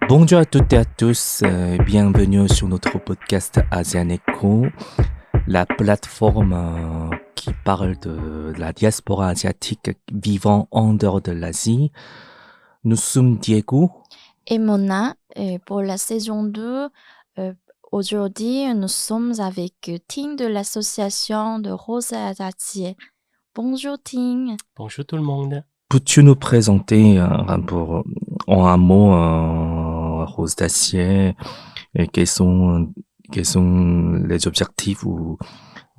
Bonjour à toutes et à tous, bienvenue sur notre podcast Asian Echo, la plateforme qui parle de la diaspora asiatique vivant en dehors de l'Asie. Nous sommes Diego. Et Mona, pour la saison 2, euh, aujourd'hui, nous sommes avec Ting de l'association de Rose et Azatier. Bonjour Ting. Bonjour tout le monde. Peux-tu nous présenter en un mot Rose d'Acier et quels sont les objectifs ou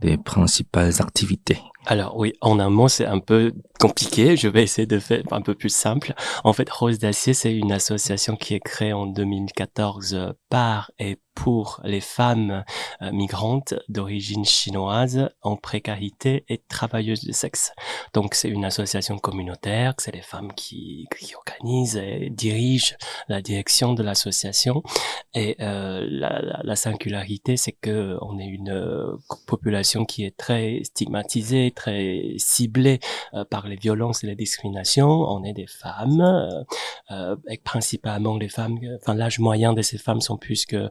les principales activités? Alors oui, en un mot, c'est un peu compliqué. Je vais essayer de faire un peu plus simple. En fait, Rose d'Acier, c'est une association qui est créée en 2014 par et pour les femmes migrantes d'origine chinoise en précarité et travailleuses de sexe. Donc, c'est une association communautaire. C'est les femmes qui organisent et dirigent la direction de l'association. Et la singularité, c'est que on est une population qui est très stigmatisée, très ciblée par les violences et les discriminations. On est des femmes, et principalement les femmes. Enfin, l'âge moyen de ces femmes sont plus que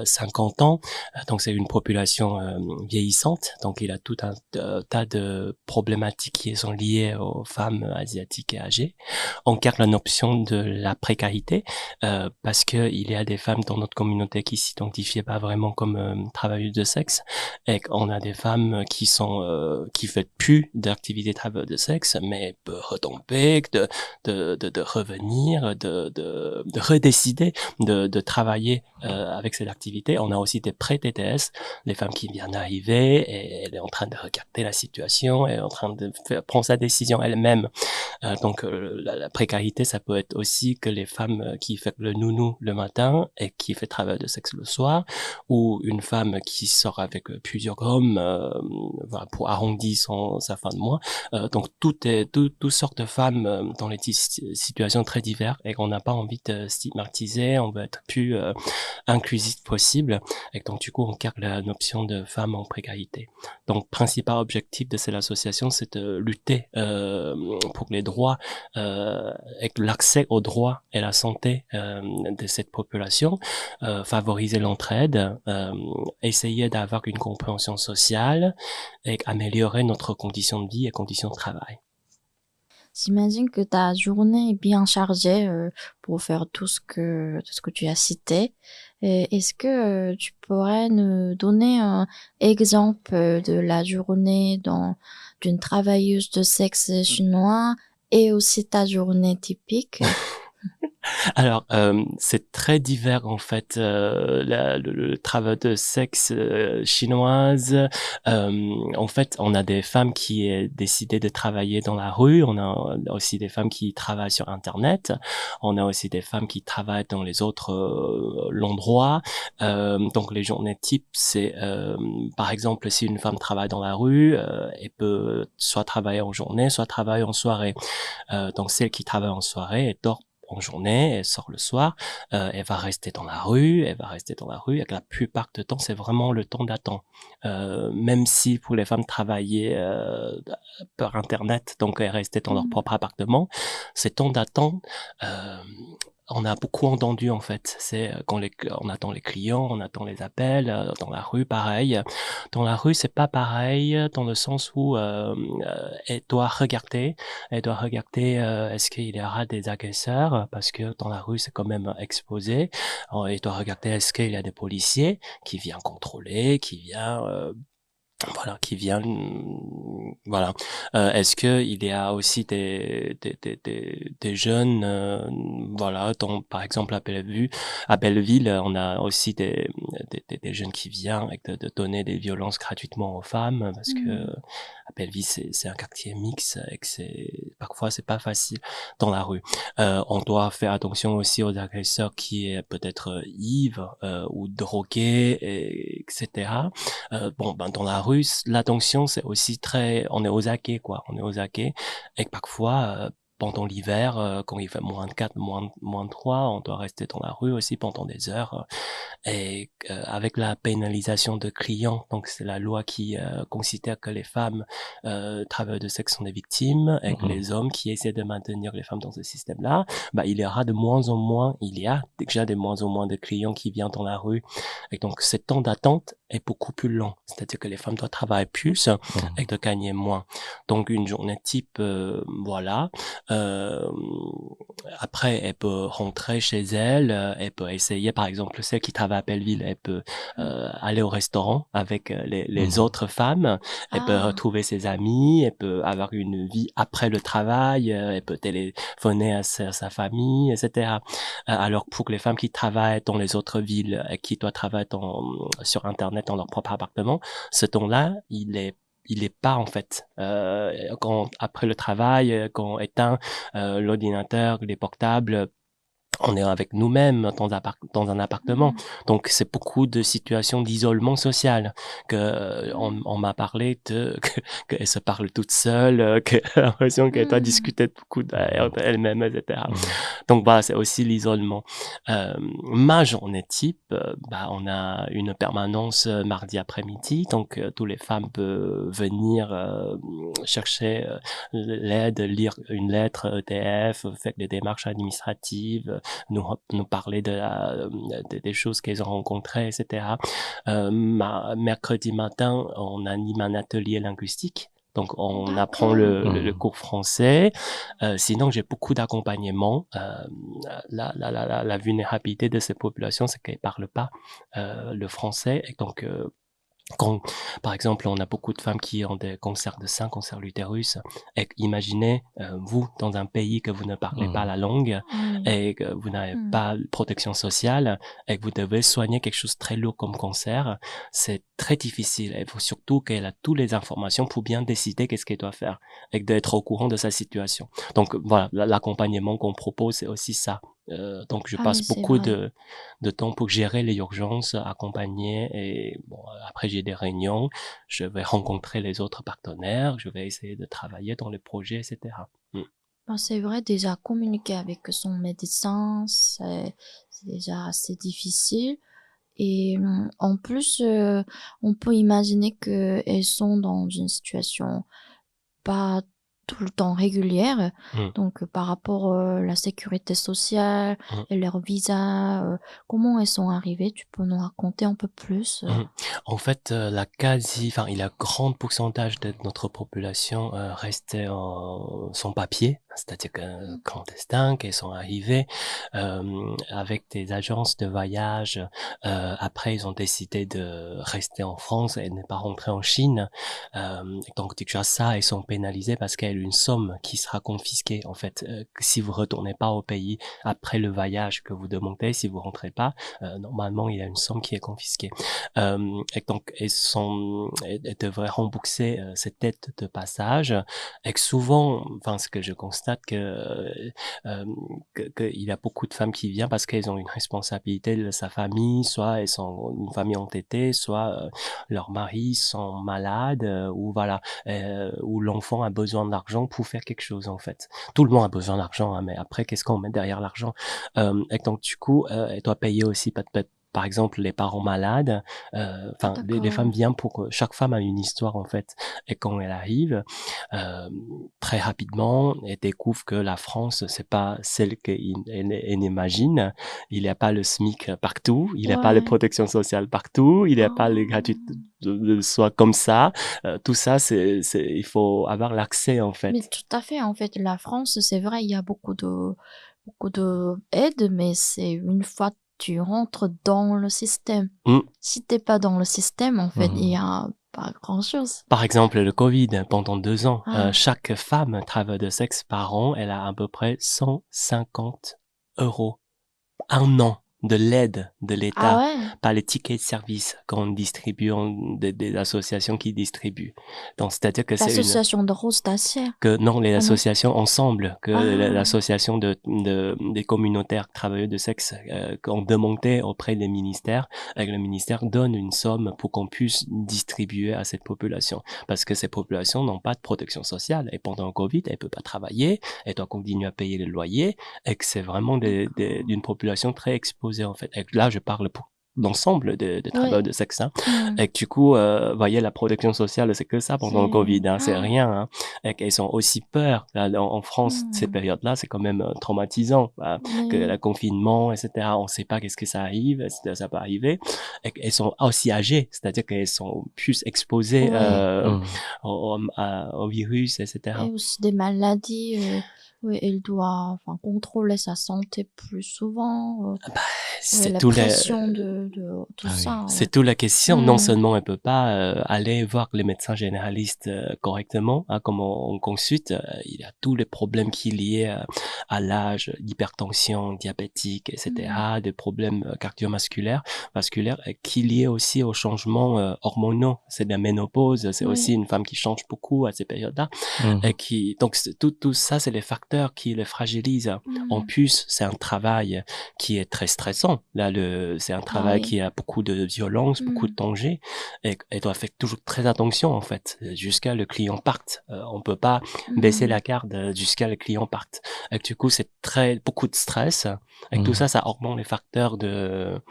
50 ans. Donc, c'est une population vieillissante. Donc, il y a tout un tas de problématiques qui sont liées aux femmes asiatiques et âgées. On garde la notion de la précarité parce que il y a des femmes dans notre communauté qui s'identifiaient pas vraiment comme travailleuses de sexe et qu'on a des femmes qui sont qui font plus d'activités travailleuses de sexe mais peuvent retomber, de revenir, de redécider de travailler avec cette activité. On a aussi des pré-TTS, les femmes qui viennent d'arriver et elle est en train de regarder la situation, elle est en train de prendre sa décision elle-même. Donc la précarité, ça peut être aussi que les femmes qui font le nounou le matin et qui fait travail de sexe le soir, ou une femme qui sort avec plusieurs hommes voilà, pour arrondir sa fin de mois. Donc toutes sortes de femmes dans les situations très diverses et qu'on n'a pas envie de stigmatiser, on veut être plus inclusif possible. Et donc du coup, on garde la notion de femme en précarité. Donc, principal objectif de cette association, c'est de lutter pour les droits et l'accès aux droits et la santé de cette population, favoriser l'entraide, essayer d'avoir une compréhension sociale et améliorer notre condition de vie et conditions de travail. J'imagine que ta journée est bien chargée pour faire tout ce que tu as cité. Est-ce que tu pourrais nous donner un exemple de la journée d'une travailleuse de sexe chinois et aussi ta journée typique? Alors, c'est très divers en fait, le travail de sexe chinoise. En fait, on a des femmes qui ont décidé de travailler dans la rue. On a aussi des femmes qui travaillent sur Internet. On a aussi des femmes qui travaillent dans les autres l'endroit. Donc, les journées types, c'est par exemple, si une femme travaille dans la rue, elle peut soit travailler en journée, soit travailler en soirée. Donc, celle qui travaille en soirée, elle dort en journée, elle sort le soir, elle va rester dans la rue, et la plupart du temps, c'est vraiment le temps d'attente. Même si pour les femmes travailler par Internet, donc elles restaient dans leur propre appartement, ces temps d'attente, on a beaucoup entendu en fait. C'est quand on attend les clients, on attend les appels. Dans la rue, pareil. Dans la rue, c'est pas pareil dans le sens où elle doit regarder est-ce qu'il y aura des agresseurs parce que dans la rue c'est quand même exposé. Elle doit regarder est-ce qu'il y a des policiers qui viennent contrôler, qui vient, voilà. Est-ce que il y a aussi des jeunes, voilà, dont, par exemple à Belleville, on a aussi des jeunes qui viennent et de donner des violences gratuitement aux femmes parce que à Belleville c'est un quartier mixte et que parfois c'est pas facile dans la rue. On doit faire attention aussi aux agresseurs qui est peut-être ivres ou drogués, etc. Dans la rue, l'attention, c'est aussi on est aux aguets, quoi. On est aux aguets. Et parfois, pendant l'hiver, quand il fait -4, -3, on doit rester dans la rue aussi pendant des heures. Et avec la pénalisation de clients, donc c'est la loi qui considère que les femmes travailleurs de sexe sont des victimes et que les hommes qui essaient de maintenir les femmes dans ce système-là, il y aura de moins en moins, il y a déjà de moins en moins de clients qui viennent dans la rue. Et donc, ce temps d'attente est beaucoup plus long. C'est-à-dire que les femmes doivent travailler plus et de gagner moins. Donc, une journée type, voilà. Après, elle peut rentrer chez elle, elle peut essayer, par exemple, celle qui travaille à Belleville, elle peut aller au restaurant avec les autres femmes, elle peut Ah, retrouver ses amis, elle peut avoir une vie après le travail, elle peut téléphoner à sa famille, etc. Alors pour les femmes qui travaillent dans les autres villes et qui doivent travailler sur Internet dans leur propre appartement, ce temps-là, il est pas en fait quand après le travail, quand on éteint l'ordinateur, les portables, on est avec nous-mêmes dans un appartement. Donc, c'est beaucoup de situations d'isolement social que on m'a parlé qu'elle se parle toute seule, qu'elle a l'impression qu'elle doit discuter beaucoup d'elle-même, etc. Donc, voilà, c'est aussi l'isolement. Ma journée type, on a une permanence mardi après-midi, donc tous les femmes peuvent venir chercher l'aide, lire une lettre ETF, faire des démarches administratives, nous parler des choses qu'elles ont rencontrées, etc. Mercredi matin, on anime un atelier linguistique. Donc, on apprend le cours français. Sinon, j'ai beaucoup d'accompagnement. La vulnérabilité de ces populations, c'est qu'elles parlent pas le français. Et donc, quand, par exemple, on a beaucoup de femmes qui ont des cancers de sein, cancers de l'utérus, et imaginez, vous, dans un pays que vous ne parlez pas la langue, et que vous n'avez pas de protection sociale, et que vous devez soigner quelque chose de très lourd comme cancer, c'est très difficile. Il faut surtout qu'elle a toutes les informations pour bien décider qu'est-ce qu'elle doit faire, et d'être au courant de sa situation. Donc, voilà, l'accompagnement qu'on propose, c'est aussi ça. Donc, je passe beaucoup de temps pour gérer les urgences, accompagner, et après j'ai des réunions, je vais rencontrer les autres partenaires, je vais essayer de travailler dans les projets, etc. C'est vrai, déjà communiquer avec son médecin, c'est déjà assez difficile. Et en plus, on peut imaginer qu'elles sont dans une situation pas tout le temps régulière. Donc, par rapport à la sécurité sociale et leur visa, comment elles sont arrivées? Tu peux nous raconter un peu plus? En fait, il y a un grand pourcentage de notre population restait sans papier, c'est-à-dire que clandestins, qui sont arrivés avec des agences de voyage. Après, ils ont décidé de rester en France et ne pas rentrer en Chine. Donc déjà ça, ils sont pénalisés parce qu'il y a une somme qui sera confisquée en fait. Si vous retournez pas au pays après le voyage que vous demandez, si vous rentrez pas, normalement il y a une somme qui est confisquée. Et donc elles devraient rembourser cette dette de passage. Et que souvent, ce que je constate qu'il y a beaucoup de femmes qui viennent parce qu'elles ont une responsabilité de sa famille, soit elles sont une famille endettée, soit leurs maris sont malades, ou voilà, où l'enfant a besoin d'argent pour faire quelque chose en fait. Tout le monde a besoin d'argent, mais après qu'est-ce qu'on met derrière l'argent? Et donc du coup, elle doit payer aussi par exemple les parents malades. Les femmes viennent pour chaque femme a une histoire en fait, et quand elle arrive très rapidement, elle découvre que la France c'est pas celle qu'elle imagine. Il n'y a pas le SMIC partout, il n'y a pas les protections sociales partout, il n'y a pas les gratuites de soins comme ça. Tout ça, il faut avoir l'accès en fait. Mais tout à fait, en fait, la France, c'est vrai, il y a beaucoup de aide, mais c'est une fois tu rentres dans le système. Si t'es pas dans le système, en fait, il y a pas grand-chose. Par exemple, le Covid, pendant 2 ans, chaque femme travailleuse de sexe par an, elle a à peu près 150 € un an de l'aide de Ah l'État, ouais? pas les tickets de service qu'on distribue, des associations qui distribuent. Donc, c'est-à-dire que c'est une... L'association de Rose d'Acier. Que non, les Ah non. associations ensemble, que Ah. l'association des communautaires travailleurs de sexe qu'on demandait auprès des ministères, et que le ministère donne une somme pour qu'on puisse distribuer à cette population. Parce que ces populations n'ont pas de protection sociale. Et pendant le Covid, elles ne peuvent pas travailler, elles doivent continuer à payer le loyer, et que c'est vraiment d'une population très exposée, en fait. Et là, je parle pour l'ensemble des travailleurs de sexe, hein. Et que du coup, voyez, la protection sociale, c'est que ça pendant le Covid, hein, c'est rien, hein. Et qu'elles ont aussi peur. Là, en France, ces périodes-là, c'est quand même traumatisant, que le confinement, etc. On ne sait pas qu'est-ce que ça arrive, ça peut arriver. Et qu'elles sont aussi âgées, c'est-à-dire qu'elles sont plus exposées au virus, etc. Et aussi des maladies. Oui, elle doit contrôler sa santé plus souvent. C'est la tout pression de tout ça. C'est toute la question. Non seulement elle peut pas aller voir les médecins généralistes correctement, hein, comme on consulte, il y a tous les problèmes qui sont liés à l'âge, l'hypertension, diabétique, etc., des problèmes vasculaires, qui sont liés aussi aux changements hormonaux. C'est de la ménopause, c'est aussi une femme qui change beaucoup à ces périodes-là, et donc tout ça, c'est les facteurs qui les fragilisent. En plus, c'est un travail qui est très stressant. Là, c'est un travail qui a beaucoup de violence, beaucoup de danger, et doit faire toujours très attention, en fait, jusqu'à le client parte. On peut pas baisser la garde jusqu'à le client parte. Et du coup, c'est beaucoup de stress. Et tout ça, ça augmente les facteurs de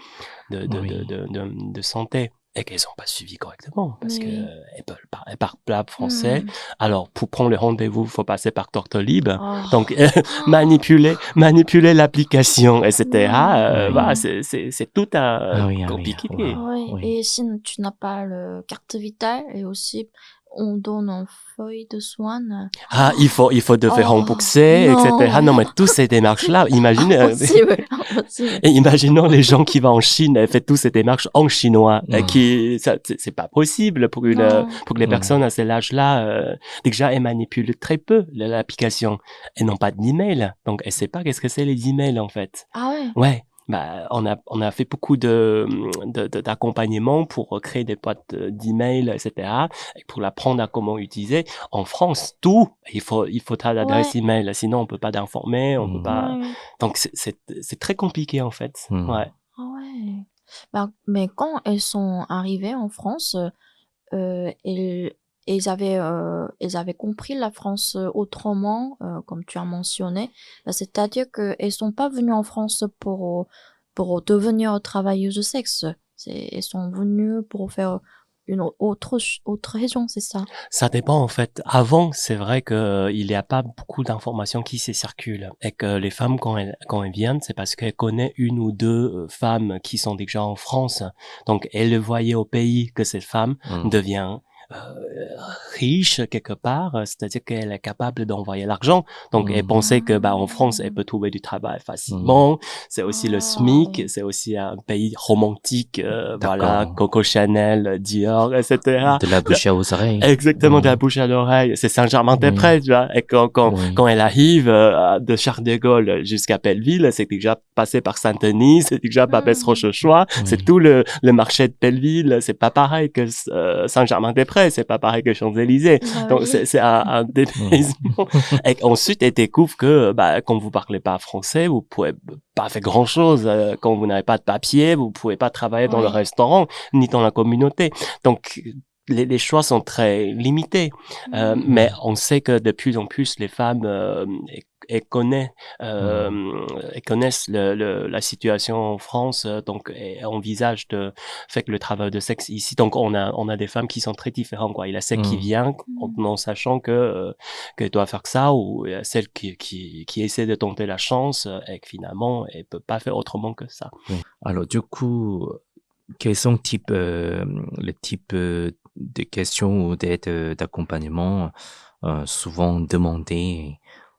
santé. Et qu'elles sont pas suivies correctement parce que elles parlent pas français. Alors pour prendre le rendez-vous, faut passer par Doctolib. Donc manipuler l'application, etc. Voilà, c'est tout compliqué. Et si tu n'as pas le carte vitale, et aussi on donne une feuille de soins. Il faut te faire rembourser, etc. Non, mais toutes ces démarches-là, imaginons les gens qui vont en Chine et font toutes ces démarches en chinois, c'est pas possible pour que les personnes à cet âge-là, déjà, elles manipulent très peu l'application. Elles n'ont pas d'email, donc elles savent pas qu'est-ce que c'est les emails, en fait. Ah ouais? Ouais. On a fait beaucoup d'accompagnement pour créer des boîtes d'email, etc. Et pour l'apprendre à comment utiliser. En France, il faut ta adresse email, sinon on peut pas d'informer, on peut pas. Donc c'est très compliqué, en fait. Ouais. Ah ouais. Mais quand elles sont arrivées en France, ils avaient compris la France autrement, comme tu as mentionné. C'est-à-dire qu'elles sont pas venues en France pour devenir travailleuses de sexe. Elles sont venues pour faire une autre raison, c'est ça? Ça dépend, en fait. Avant, c'est vrai que il n'y a pas beaucoup d'informations qui se circulent, et que les femmes, quand elles viennent, c'est parce qu'elles connaissent une ou deux femmes qui sont déjà en France. Donc, elles le voyaient au pays que cette femme devient riche quelque part, c'est-à-dire qu'elle est capable d'envoyer l'argent. Donc, elle pensait que en France, elle peut trouver du travail facilement. C'est aussi le SMIC, c'est aussi un pays romantique, voilà, Coco Chanel, Dior, etc. De la bouche aux oreilles. Exactement, de la bouche à l'oreille. C'est Saint-Germain-des-Prés, tu vois. Et quand elle arrive de Charles de Gaulle jusqu'à Belleville, c'est déjà passé par Saint-Denis, c'est déjà Babès-Rochechouart, c'est tout le marché de Belleville. C'est pas pareil que Saint-Germain-des-Prés, c'est pas pareil que Champs-Élysées. Donc c'est un dépaysement. Et ensuite, elle découvre que quand vous parlez pas français, vous pouvez pas faire grand-chose. Quand vous n'avez pas de papier, vous pouvez pas travailler dans le restaurant ni dans la communauté. Donc les choix sont très limités, mais on sait que de plus en plus les femmes elles connaissent la situation en France, donc elles envisagent de faire le travail de sexe ici. Donc on a des femmes qui sont très différentes, quoi. Il y a celle qui vient en sachant qu'elle doit faire ça, ou celle qui essaie de tenter la chance et que finalement elle peut pas faire autrement que ça. Alors du coup, quels sont le type de questions ou d'aide d'accompagnement souvent demandées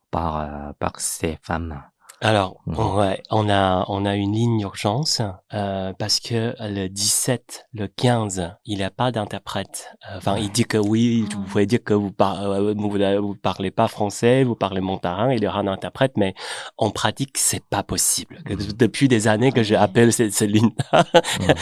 par ces femmes? Alors, Mmh. ouais, on a une ligne d'urgence parce que le 17, le 15, il n'y a pas d'interprète. Enfin, il Ouais. dit que oui, vous Ah, pouvez dire que vous parlez pas français, vous parlez mandarin, il y aura un interprète, mais en pratique, c'est pas possible. Mmh. Depuis des années que je ouais. appelle cette ligne-là, Mmh.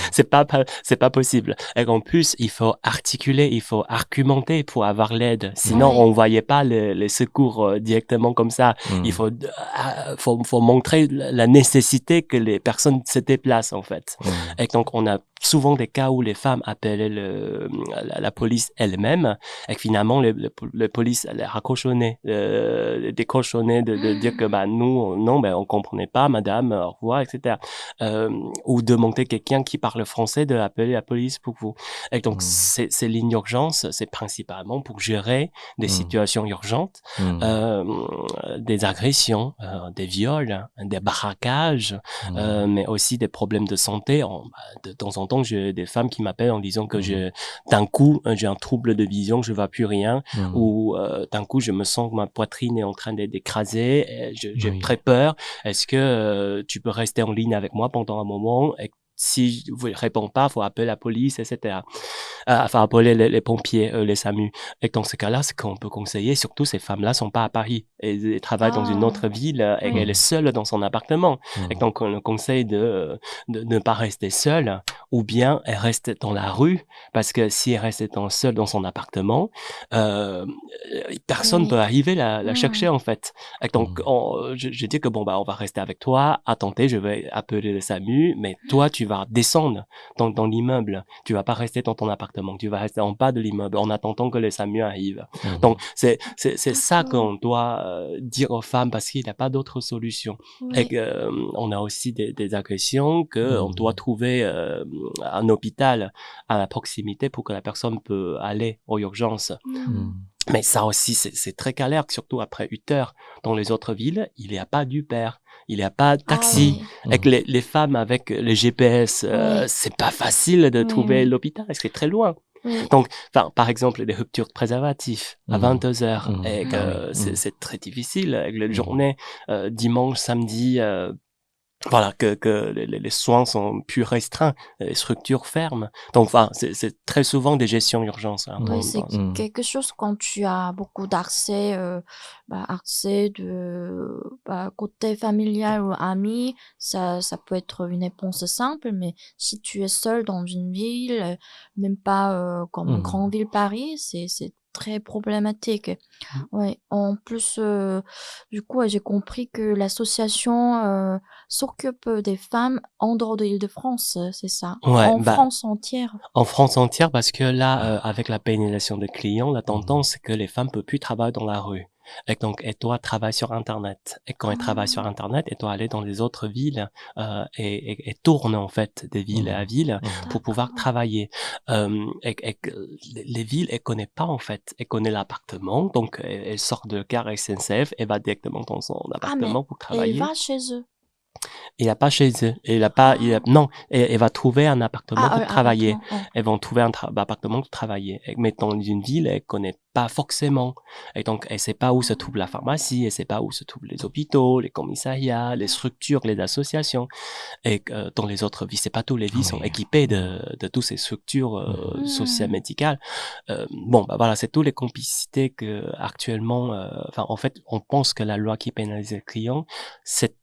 c'est pas possible. Et en plus, il faut articuler, il faut argumenter pour avoir l'aide. Sinon, Mmh. Ouais. on voyait pas les secours directement comme ça. Il Mmh. faut montrer la nécessité que les personnes se déplacent en fait. Mmh. Et donc on a souvent des cas où les femmes appelaient la police elle-même et que finalement le police allait raccrochonner, décrochonner de dire que bah nous non ben on comprenait pas madame au revoir etc. Ou demander quelqu'un qui parle français de appeler la police pour vous. Et donc Mmh. ces lignes d'urgence c'est principalement pour gérer des Mmh. situations urgentes, Mmh. euh, des agressions, des viols, des braquages, Mmh. mais aussi des problèmes de santé. De temps en temps, j'ai des femmes qui m'appellent en disant que Mmh. d'un coup, j'ai un trouble de vision, je vois plus rien, Mmh. ou d'un coup, je me sens que ma poitrine est en train d'écraser, et j'ai Oui. très peur. Est-ce que tu peux rester en ligne avec moi pendant un moment? Et si vous ne répondez pas, il faut appeler la police, etc. Enfin, appeler les pompiers, les SAMU. Et dans ce cas-là, ce qu'on peut conseiller, surtout ces femmes-là sont pas à Paris. Elles travaillent dans une autre Ah, ville et elle est oui. Mmh. seule dans son appartement. Et Mmh. donc, on le conseille de ne pas rester seule ou bien elle reste dans la rue parce que si elle reste seule dans son appartement, euh, personne peut Oui. arriver la chercher Mmh. en fait. Et donc, Mmh. je dis que bon, bah, on va rester avec toi. Attendez, je vais appeler le SAMU, mais toi, tu vas descendre dans l'immeuble. Tu vas pas rester dans ton appartement. Tu vas rester en bas de l'immeuble en attendant que les SAMU arrivent. Donc, Mmh. c'est ça D'accord. qu'on doit dire aux femmes parce qu'il n'y a pas d'autre solution. Et Oui. que, on a aussi des agressions qu'on doit Mmh. trouver un hôpital à la proximité pour que la personne peut aller aux urgences. Mmh. Mmh. Mais ça aussi, c'est très galère, surtout après 8 heures. Dans les autres villes, il n'y a pas d'Uber, il n'y a pas de Ah taxi. oui. Et que Mmh. les femmes avec les GPS, Oui. c'est pas facile de Oui, trouver oui. l'hôpital, c'est très loin. Oui. Donc, enfin, par exemple, des ruptures de préservatifs à Mmh. 22 heures, Mmh. et Ah oui. que Mmh. c'est très difficile avec les Mmh. journées, dimanche, samedi, voilà, que les soins sont plus restreints, les structures ferment. Donc, enfin, c'est très souvent des gestions d'urgence, hein, Oui, Mmh. c'est Mmh. quelque chose quand tu as beaucoup d'accès, accès côté familial ou ami, ça peut être une réponse simple, mais si tu es seul dans une ville, même pas, comme une grande Mmh. ville Paris, c'est très problématique. Mmh. Ouais, en plus, du coup, ouais, j'ai compris que l'association, s'occupe des femmes en dehors de l'Île-de-France, c'est ça? Ouais, En bah, France entière? en France entière, parce que là, Ah. avec la pénalisation des clients, la Mmh. tendance, c'est que les femmes peuvent plus travailler dans la rue. Et donc, elles doivent travailler sur Internet. Et quand elles travaillent sur Ah! Internet, elles doivent aller dans les autres villes et tournent en fait de ville à Mmh. ville Mmh. pour pouvoir D'accord. travailler. Et que les villes, elles connaissent pas en fait. Elles connaissent l'appartement, donc elles sortent de gare SNCF et va directement dans son Ah, mais appartement pour elle travailler. va chez eux? Il a pas chez eux. Il a pas, Ah! non, elle va trouver un appartement Ah, pour travailler. appartement, oh. Elles vont trouver un appartement pour travailler. Mais dans une ville, elle connaît pas forcément. Et donc, elle sait pas où se trouve la Ah! pharmacie, elle sait pas où se trouvent les hôpitaux, les commissariats, les structures, les associations. Et dans les autres villes, c'est pas tous les villes sont Oui. équipées Mmh. de toutes ces structures Mmh. sociales Mmh. médicales. Bon, bah voilà, c'est toutes les complicités que actuellement, enfin, en fait, on pense que la loi qui pénalise les clients, c'est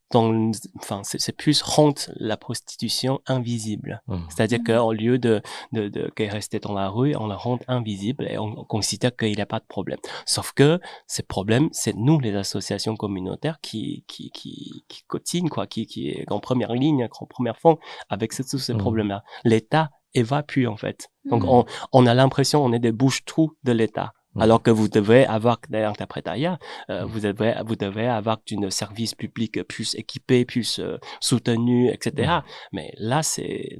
enfin, c'est plus rendre la prostitution invisible. Mmh. C'est-à-dire Mmh. qu'au lieu qu'elle restait dans la rue, on la rend invisible et on considère qu'il n'y a pas de problème. Sauf que ce problème, c'est nous, les associations communautaires, qui cotinent, quoi, qui est en première ligne, en première fond avec tous ces Mmh. problèmes-là. L'État évacue, en fait. Donc, Mmh. on a l'impression on est des bouches-trous de l'État. Mmh. Alors que vous devez avoir des interprétariats, Mmh. vous devez avoir un service public plus équipé, plus soutenu, etc. Mmh. Mais là,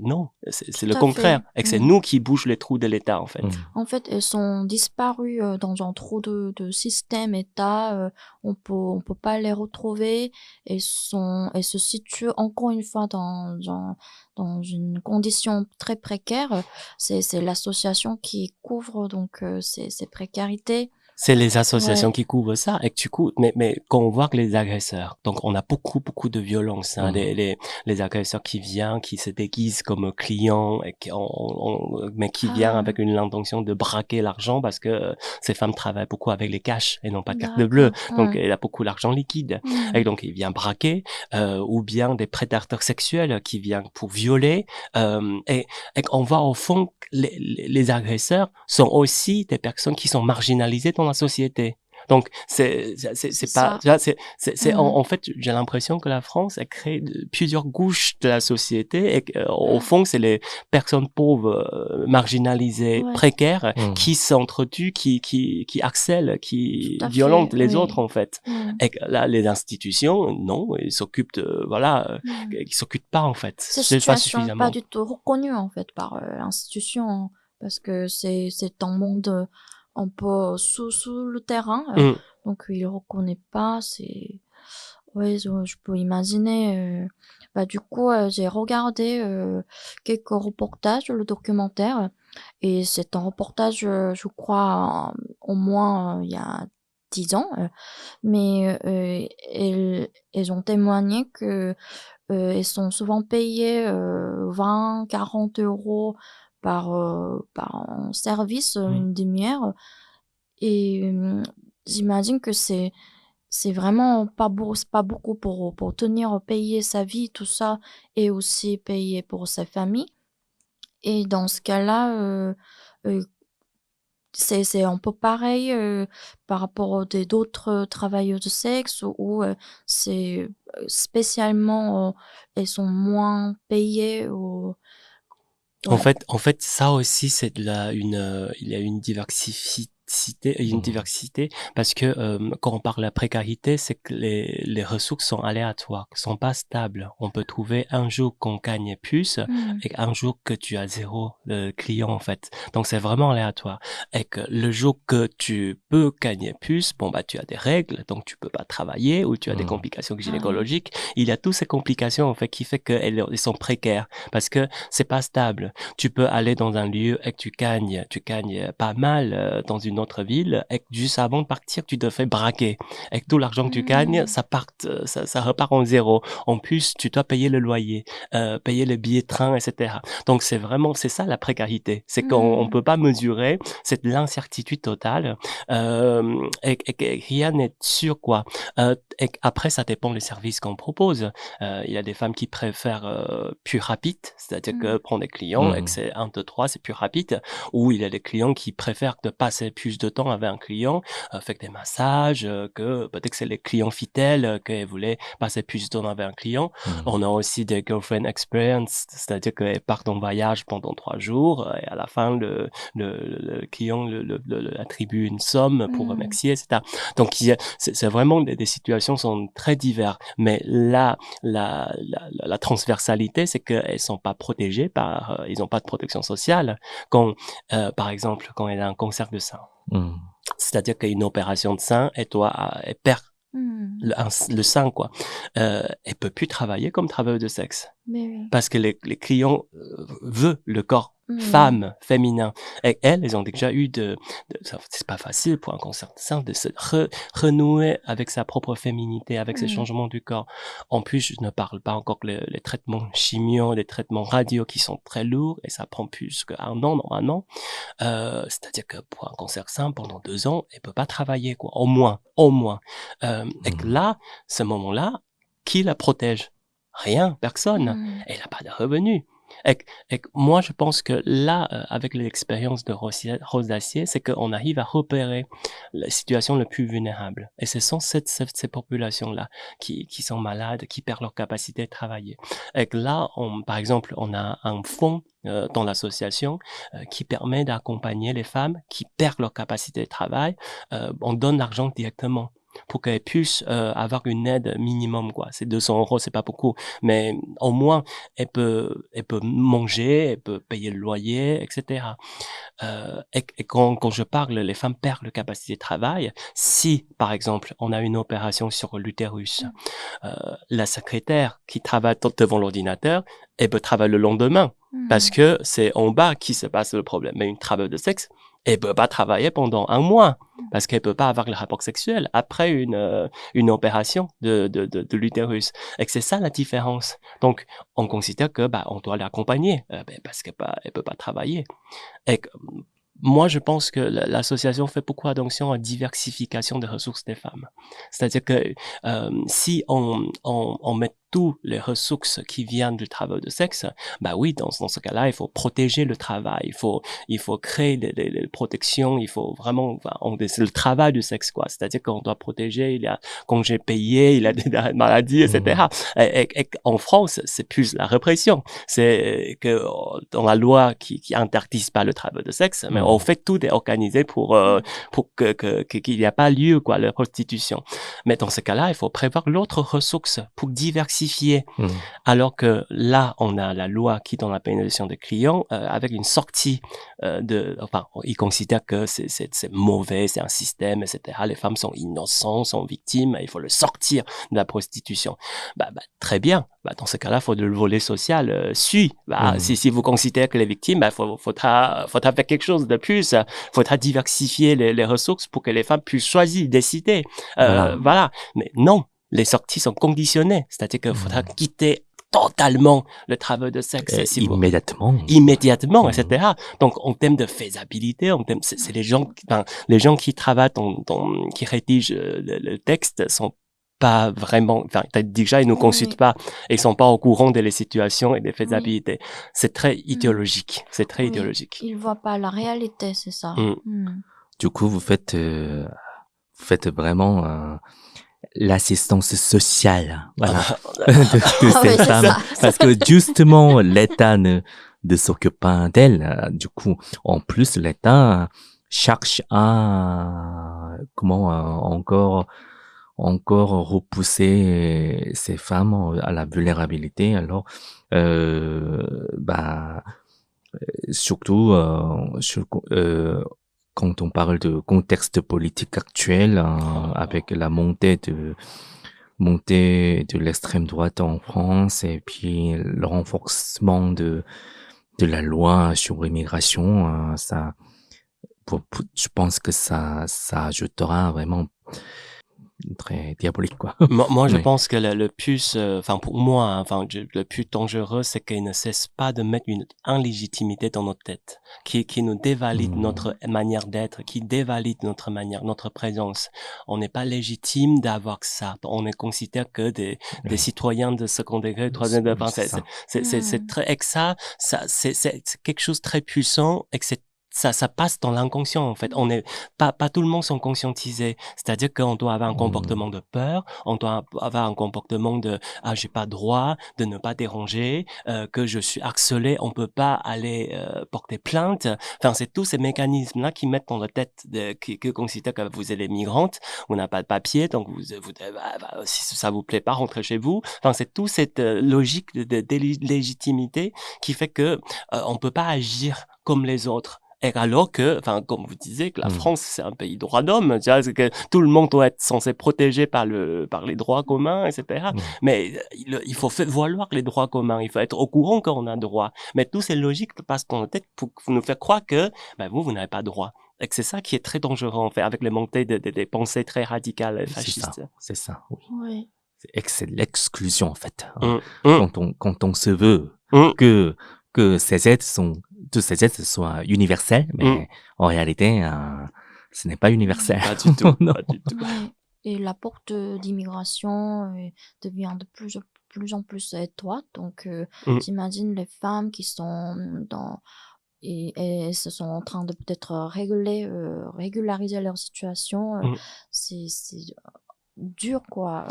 non, c'est le Tout à contraire. fait. Et que c'est Mmh. nous qui bouchons les trous de l'État, en fait. Mmh. En fait, elles sont disparues, dans un trop de système État, on peut pas les retrouver. Elles se situent encore une fois dans une condition très précaire. C'est l'association qui couvre donc, ces précarités. C'est les associations Ouais. qui couvrent ça et que du coup, mais quand on voit que les agresseurs, donc on a beaucoup de violence, hein, les agresseurs qui viennent, qui se déguisent comme clients et mais qui viennent Ah, avec une intention de braquer l'argent parce que ces femmes travaillent beaucoup avec les cash et non pas de carte bleue, d'accord. donc Ouais. il a beaucoup d'argent liquide et Mmh. donc il vient braquer, ou bien des prédateurs sexuels qui viennent pour violer, et on voit au fond que les agresseurs sont aussi des personnes qui sont marginalisées dans la société. Donc C'est c'est pas ça. là c'est Mmh. en fait j'ai l'impression que la France a créé plusieurs couches de la société et au fond c'est les personnes pauvres, marginalisées, Ouais, précaires Mmh. qui s'entretuent, qui harcèlent, tout qui à fait, violentent les autres oui. en fait. Mmh. Et que là les institutions non, ils s'occupent de voilà, Mmh. ils s'occupent pas en fait, Ces c'est pas situations n'est pas suffisamment. du tout reconnues, en fait, par, l'institution, parce que c'est un monde, un peu sous le terrain, Mmh. donc il reconnaît pas, c'est ouais, je peux imaginer, bah, du coup, j'ai regardé, quelques reportages, le documentaire et c'est un reportage, je crois, au moins, il y a 10 ans, mais elles ont témoigné que ils sont souvent payés, 20-40 € par un service, Mmh. une demi-heure et j'imagine que c'est vraiment c'est pas beaucoup pour tenir, payer sa vie, tout ça et aussi payer pour sa famille et dans ce cas-là, heu, c'est un peu pareil, par rapport aux des d'autres travailleurs de sexe où, c'est, spécialement, elles sont moins payées ou ouais. En fait, ça aussi, c'est il y a une Mmh. diversité parce que quand on parle de la précarité, c'est que les ressources sont aléatoires, sont pas stables. On peut trouver un jour qu'on gagne plus Mmh. et un jour que tu as zéro client en fait. Donc c'est vraiment aléatoire. Et que le jour que tu peux gagner plus, bon bah tu as des règles, donc tu peux pas travailler ou tu as des Mmh. complications Ah oui. gynécologiques. Il y a toutes ces complications en fait qui fait qu'elles sont précaires parce que c'est pas stable. Tu peux aller dans un lieu et que tu gagnes pas mal dans une autre ville et que juste avant de partir, tu te fais braquer. Et que tout l'argent que tu gagnes, Mmh. ça repart en zéro. En plus, tu dois payer le loyer, payer le billet de train, etc. Donc c'est ça la précarité. C'est qu'on Mmh. peut pas mesurer, c'est de l'incertitude totale et rien n'est sûr quoi. Et après, ça dépend des services qu'on propose. Il y a des femmes qui préfèrent plus rapide, c'est-à-dire que Mmh. prendre des clients et que Mmh. c'est 1, 2, 3, c'est plus rapide. Ou il y a des clients qui préfèrent de passer plus de temps avec un client, faire des massages, que peut-être que c'est les clients fidèles qu'ils voulaient passer plus de temps avec un client. Mmh. On a aussi des girlfriend experience, c'est-à-dire qu'elles partent en voyage pendant 3 jours et à la fin, le client attribue une somme pour Mmh. remercier, etc. Donc, c'est vraiment des situations sont très diverses. Mais là, la transversalité, c'est qu'elles sont pas protégées par, ils ont pas de protection sociale. Quand, par exemple, quand elle a un cancer de sein, Mmh. c'est-à-dire qu'une opération de sein, elle perd Mmh. le sein, quoi. Elle peut plus travailler comme travailleuse de sexe Mais oui. parce que les clients veulent le corps Mmh. femme, féminin. Et elles ont déjà eu c'est pas facile pour un cancer de sein de se renouer avec sa propre féminité, avec ces Mmh. changements du corps. En plus, je ne parle pas encore que les traitements chimio, les traitements radio qui sont très lourds et ça prend plus qu'un an, non, un an. C'est-à-dire que pour un cancer de sein, pendant 2 ans, elle peut pas travailler, quoi. Au moins, au moins. Et que Mmh. là, ce moment-là, qui la protège? Rien, personne. Mmh. Elle n'a pas de revenus. Et que moi, je pense que là, avec l'expérience de Rose d'Acier, c'est qu'on arrive à repérer la situation la plus vulnérable. Et ce sont ces populations-là qui sont malades, qui perdent leur capacité de travailler. Et que là, par exemple, on a un fonds dans l'association qui permet d'accompagner les femmes qui perdent leur capacité de travail. On donne l'argent directement pour qu'elles puissent avoir une aide minimum, quoi. C'est 200 €, c'est pas beaucoup, mais au moins elle peut manger, elle peut payer le loyer, etc. Et quand je parle, les femmes perdent la capacité de travail. Si, par exemple, on a une opération sur l'utérus, Mmh. euh, la secrétaire qui travaille devant l'ordinateur, elle peut travailler le lendemain parce Mmh. que c'est en bas qui se passe le problème. Mais une travailleuse de sexe, elle peut pas travailler pendant 1 mois parce qu'elle peut pas avoir le rapport sexuel après une opération de l'utérus. Et que c'est ça la différence. Donc, on considère que, on doit l'accompagner, parce elle peut pas travailler. Et moi, je pense que l'association fait beaucoup attention à la diversification des ressources des femmes. C'est-à-dire que si on met toutes les ressources qui viennent du travail de sexe, oui, dans ce cas-là, il faut protéger le travail, il faut créer les protections, il faut vraiment, c'est le travail du sexe, quoi. C'est-à-dire qu'on doit protéger, il y a congés payés, il y a des maladies, etc. Et en France, c'est plus la répression. C'est que dans la loi qui interdise pas le travail de sexe, mais on fait tout est organisé pour qu'il n'y a pas lieu, quoi, la prostitution. Mais dans ce cas-là, il faut prévoir l'autre ressource pour diversifier. Alors que là, on a la loi qui donne la pénalisation des clients avec une sortie ils considèrent que c'est mauvais, c'est un système, etc. Les femmes sont innocentes, sont victimes, il faut le sortir de la prostitution. Très bien. Dans ce cas-là, il faut le volet social suit. Si vous considérez que les victimes, faudra faire quelque chose de plus. Faudra diversifier les ressources pour que les femmes puissent choisir, décider. Voilà. Mais non. Les sorties sont conditionnées, c'est-à-dire qu'il faudra quitter totalement le travail de sexe. Immédiatement, etc. Donc, en termes de faisabilité, c'est les gens qui travaillent, qui rédigent le texte sont pas vraiment, déjà, ils nous consultent pas, et ils sont pas au courant des situations et des faisabilités. C'est très idéologique. Ils voient pas la réalité, c'est ça. Du coup, vous faites vraiment, l'assistance sociale, voilà, de ces femmes. Parce que justement, l'État ne s'occupe pas d'elles. Du coup, en plus, l'État cherche à, encore repousser ces femmes à la vulnérabilité. Alors, surtout, quand on parle de contexte politique actuel, avec la montée de l'extrême droite en France et puis le renforcement de la loi sur l'immigration, je pense que ça ajoutera vraiment très diabolique, quoi. Moi, je pense que le plus, pour moi, le plus dangereux, c'est qu'il ne cesse pas de mettre une illégitimité dans notre tête, qui nous dévalide notre manière d'être, qui dévalide notre présence. On n'est pas légitime d'avoir ça. On ne considère que des citoyens de second degré, troisième degré. C'est très, et que ça, c'est quelque chose de très puissant et que ça passe dans l'inconscient, en fait. On est pas tout le monde sont conscientisés. C'est-à-dire qu'on doit avoir un comportement de peur, on doit avoir un comportement de j'ai pas droit de ne pas déranger, que je suis harcelé, on peut pas aller porter plainte. C'est tous ces mécanismes-là qui mettent dans la tête qui considèrent que vous êtes migrante, vous n'avez pas de papier, donc vous si ça vous plaît pas, rentrez chez vous. C'est toute cette logique de légitimité qui fait que on peut pas agir comme les autres. Et alors que, comme vous disiez, que la France, c'est un pays droit d'homme, tu vois, c'est que tout le monde doit être censé protégé par les droits communs, etc. Mais il faut faire valoir les droits communs, il faut être au courant qu'on a droit. Mais toutes ces logiques passent dans la tête pour nous faire croire que, vous n'avez pas droit. Et que c'est ça qui est très dangereux, en fait, avec les montées des pensées très radicales et fascistes. C'est ça, oui. C'est l'exclusion, en fait. Quand on se veut que ces aides soient universelles, mais en réalité, ce n'est pas universel. Pas du tout. Non. Pas du tout. Oui. Et la porte d'immigration devient de plus en plus étroite. Donc, j'imagine les femmes qui sont et se sont en train de peut-être régulariser leur situation. C'est dur, quoi.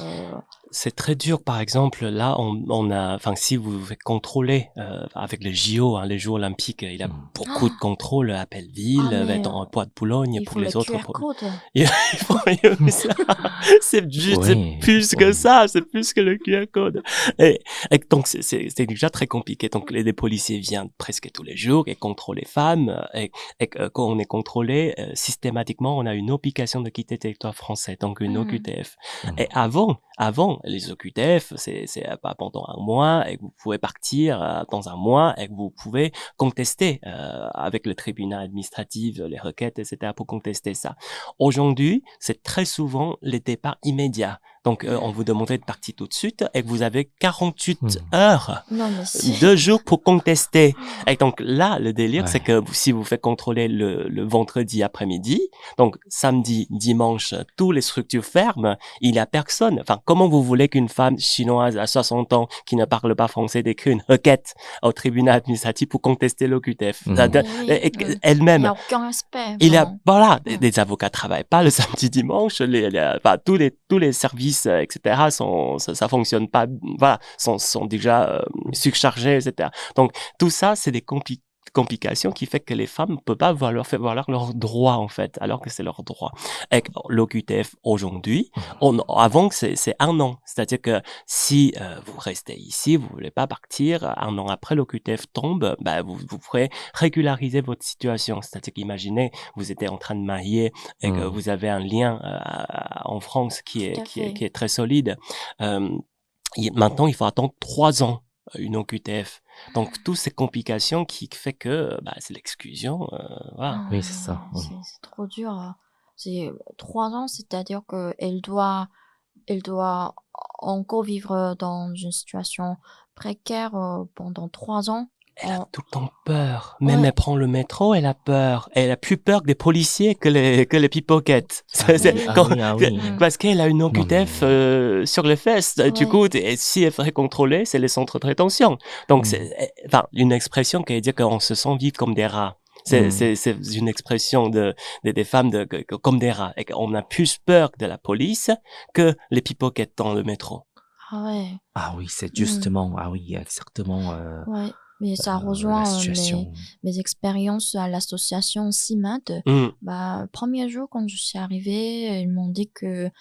C'est très dur. Par exemple, là, on a, si vous contrôlez avec les JO, les Jeux Olympiques, il y a beaucoup de contrôles à Belleville, en Bois de Boulogne, pour les autres. Il faut ça. C'est juste, c'est plus que ça, c'est plus que le QR code. Et donc, c'est déjà très compliqué. Donc, les policiers viennent presque tous les jours et contrôlent les femmes. Et quand on est contrôlé, systématiquement, on a une obligation de quitter le territoire français, donc une OQTF. Et avant, Avant, les OQTF, c'est pas pendant un mois et que vous pouvez partir dans un mois et que vous pouvez contester avec le tribunal administratif les requêtes, etc. pour contester ça. Aujourd'hui, c'est très souvent les départs immédiats. Donc, on vous demandait de partir tout de suite et que vous avez 48 heures, Non, mais c'est... 2 jours pour contester. Et donc là, le délire, c'est Ouais. que si vous faites contrôler le vendredi après-midi, donc samedi, dimanche, tous les structures ferment, il y a personne. Enfin, comment vous voulez qu'une femme chinoise à 60 ans qui ne parle pas français décrit une requête au tribunal administratif pour contester l'OQTF? Mais oui, il n'y Elle-même, a aucun respect, il y a, vraiment. voilà, des avocats travaillent pas le samedi, dimanche, enfin, tous les services, etc. ça fonctionne pas, voilà, sont déjà surchargés, etc. Donc, tout ça, c'est des complications qui fait que les femmes ne peuvent pas faire valoir leurs droits, en fait, alors que c'est leur droit. Et l'OQTF, aujourd'hui, avant, c'est 1 an. C'est-à-dire que si vous restez ici, vous voulez pas partir, 1 an après l'OQTF tombe, bah, vous pourrez régulariser votre situation. C'est-à-dire qu'imaginez, vous êtes en train de marier et que vous avez un lien en France qui Tout à fait. est très solide. Maintenant, il faut attendre 3 ans une OQTF. Donc, toutes ces complications qui fait que bah, c'est l'exclusion. Voilà. Oui, c'est ça. C'est trop dur. C'est 3 ans, c'est-à-dire qu'elle doit encore vivre dans une situation précaire pendant 3 ans. Elle a En- tout le temps peur. Même Ouais. elle prend le métro, elle a peur. Elle a plus peur des policiers que les pickpockets. Ah oui, oui. ah oui. Parce qu'elle a une Non, OQTF mais... sur les fesses. Du Ouais. coup, et si elle ferait contrôler, c'est les centres de rétention. Donc, Mm. c'est enfin une expression qui veut dire qu'on se sent vivre comme des rats. Mm. C'est une expression des femmes comme des rats. Et qu'on a plus peur de la police que les pickpockets dans le métro. Ah ouais. Ah oui, c'est justement, ah oui, exactement Ouais. Mais ça la rejoint situation. mes expériences à l'association CIMAD. Mm. Bah, premier jour, quand je suis arrivée, ils m'ont dit que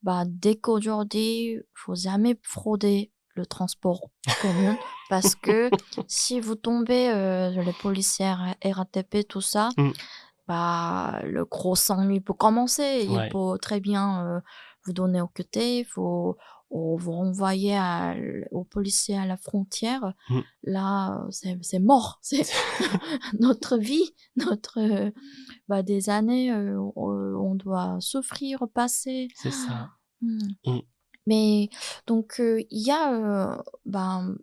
bah, dès qu'aujourd'hui, faut jamais frauder le transport commun parce que si vous tombez les policiers RATP, tout ça, Mm. bah, le gros sang-lui peut commencer. Il Ouais. peut très bien vous donner au côté, il faut vous renvoyer aux policiers à la frontière. Mm. Là, c'est mort. C'est notre vie, bah, des années, on doit souffrir, passer. C'est ça. Hmm. Mm. Mais donc, il y a ben,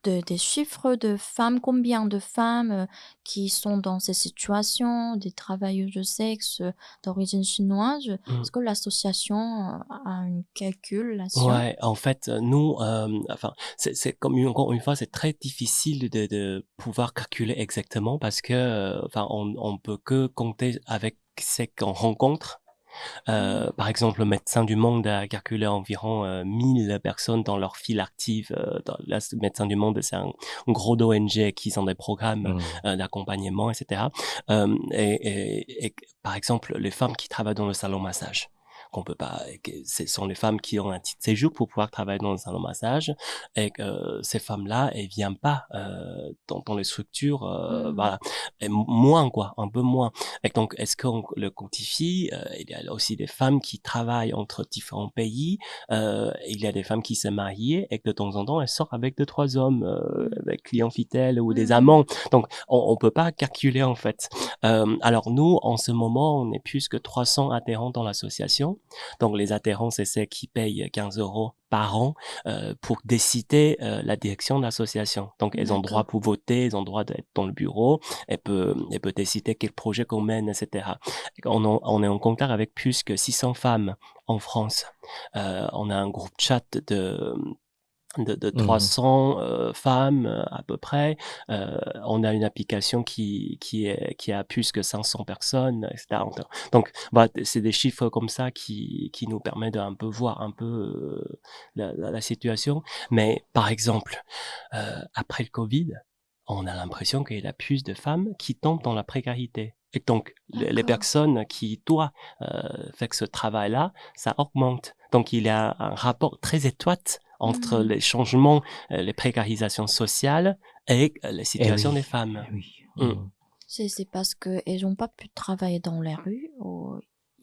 des chiffres de femmes, combien de femmes qui sont dans ces situations, des travailleuses de sexe d'origine chinoise. Mm. Est-ce que l'association a un calcul là-dessus? Ouais, en fait, nous, enfin, c'est comme encore une fois, c'est très difficile de pouvoir calculer exactement parce que, enfin, on peut que compter avec ce qu'on rencontre. Par exemple, le Médecins du Monde a calculé environ 1000 personnes dans leur file active. Le Médecins du Monde, c'est un gros ONG qui ont des programmes d'accompagnement, etc. Et par exemple, les femmes qui travaillent dans le salon massage, qu'on peut pas, ce sont les femmes qui ont un titre de séjour pour pouvoir travailler dans le salon massage, et que ces femmes-là, elles viennent pas dans les structures, voilà, et moins quoi, un peu moins. Et donc, est-ce qu'on le quantifie? Il y a aussi des femmes qui travaillent entre différents pays. Il y a des femmes qui se marient et que de temps en temps, elles sortent avec 2-3 hommes, avec clients fidèles ou des amants. Donc, on peut pas calculer en fait. Alors nous, en ce moment, on est plus que 300 adhérents dans l'association. Donc, les adhérents, c'est ceux qui payent 15 € par an pour décider la direction de l'association. Donc, elles ont droit pour voter, elles ont droit d'être dans le bureau, elles peuvent décider quel projet qu'on mène, etc. On est en contact avec plus que 600 femmes en France. On a un groupe chat de 300 femmes à peu près. On a une application qui a plus que 500 personnes, etc. Donc, voilà, c'est des chiffres comme ça qui nous permettent d'un peu voir un peu la situation. Mais par exemple, après le Covid, on a l'impression qu'il y a plus de femmes qui tombent dans la précarité. Et donc, les personnes qui doivent faire ce travail-là, ça augmente. Donc, il y a un rapport très étroit entre les changements, les précarisations sociales et la situation des femmes. Oui. C'est parce qu'elles n'ont pas pu travailler dans les rues ou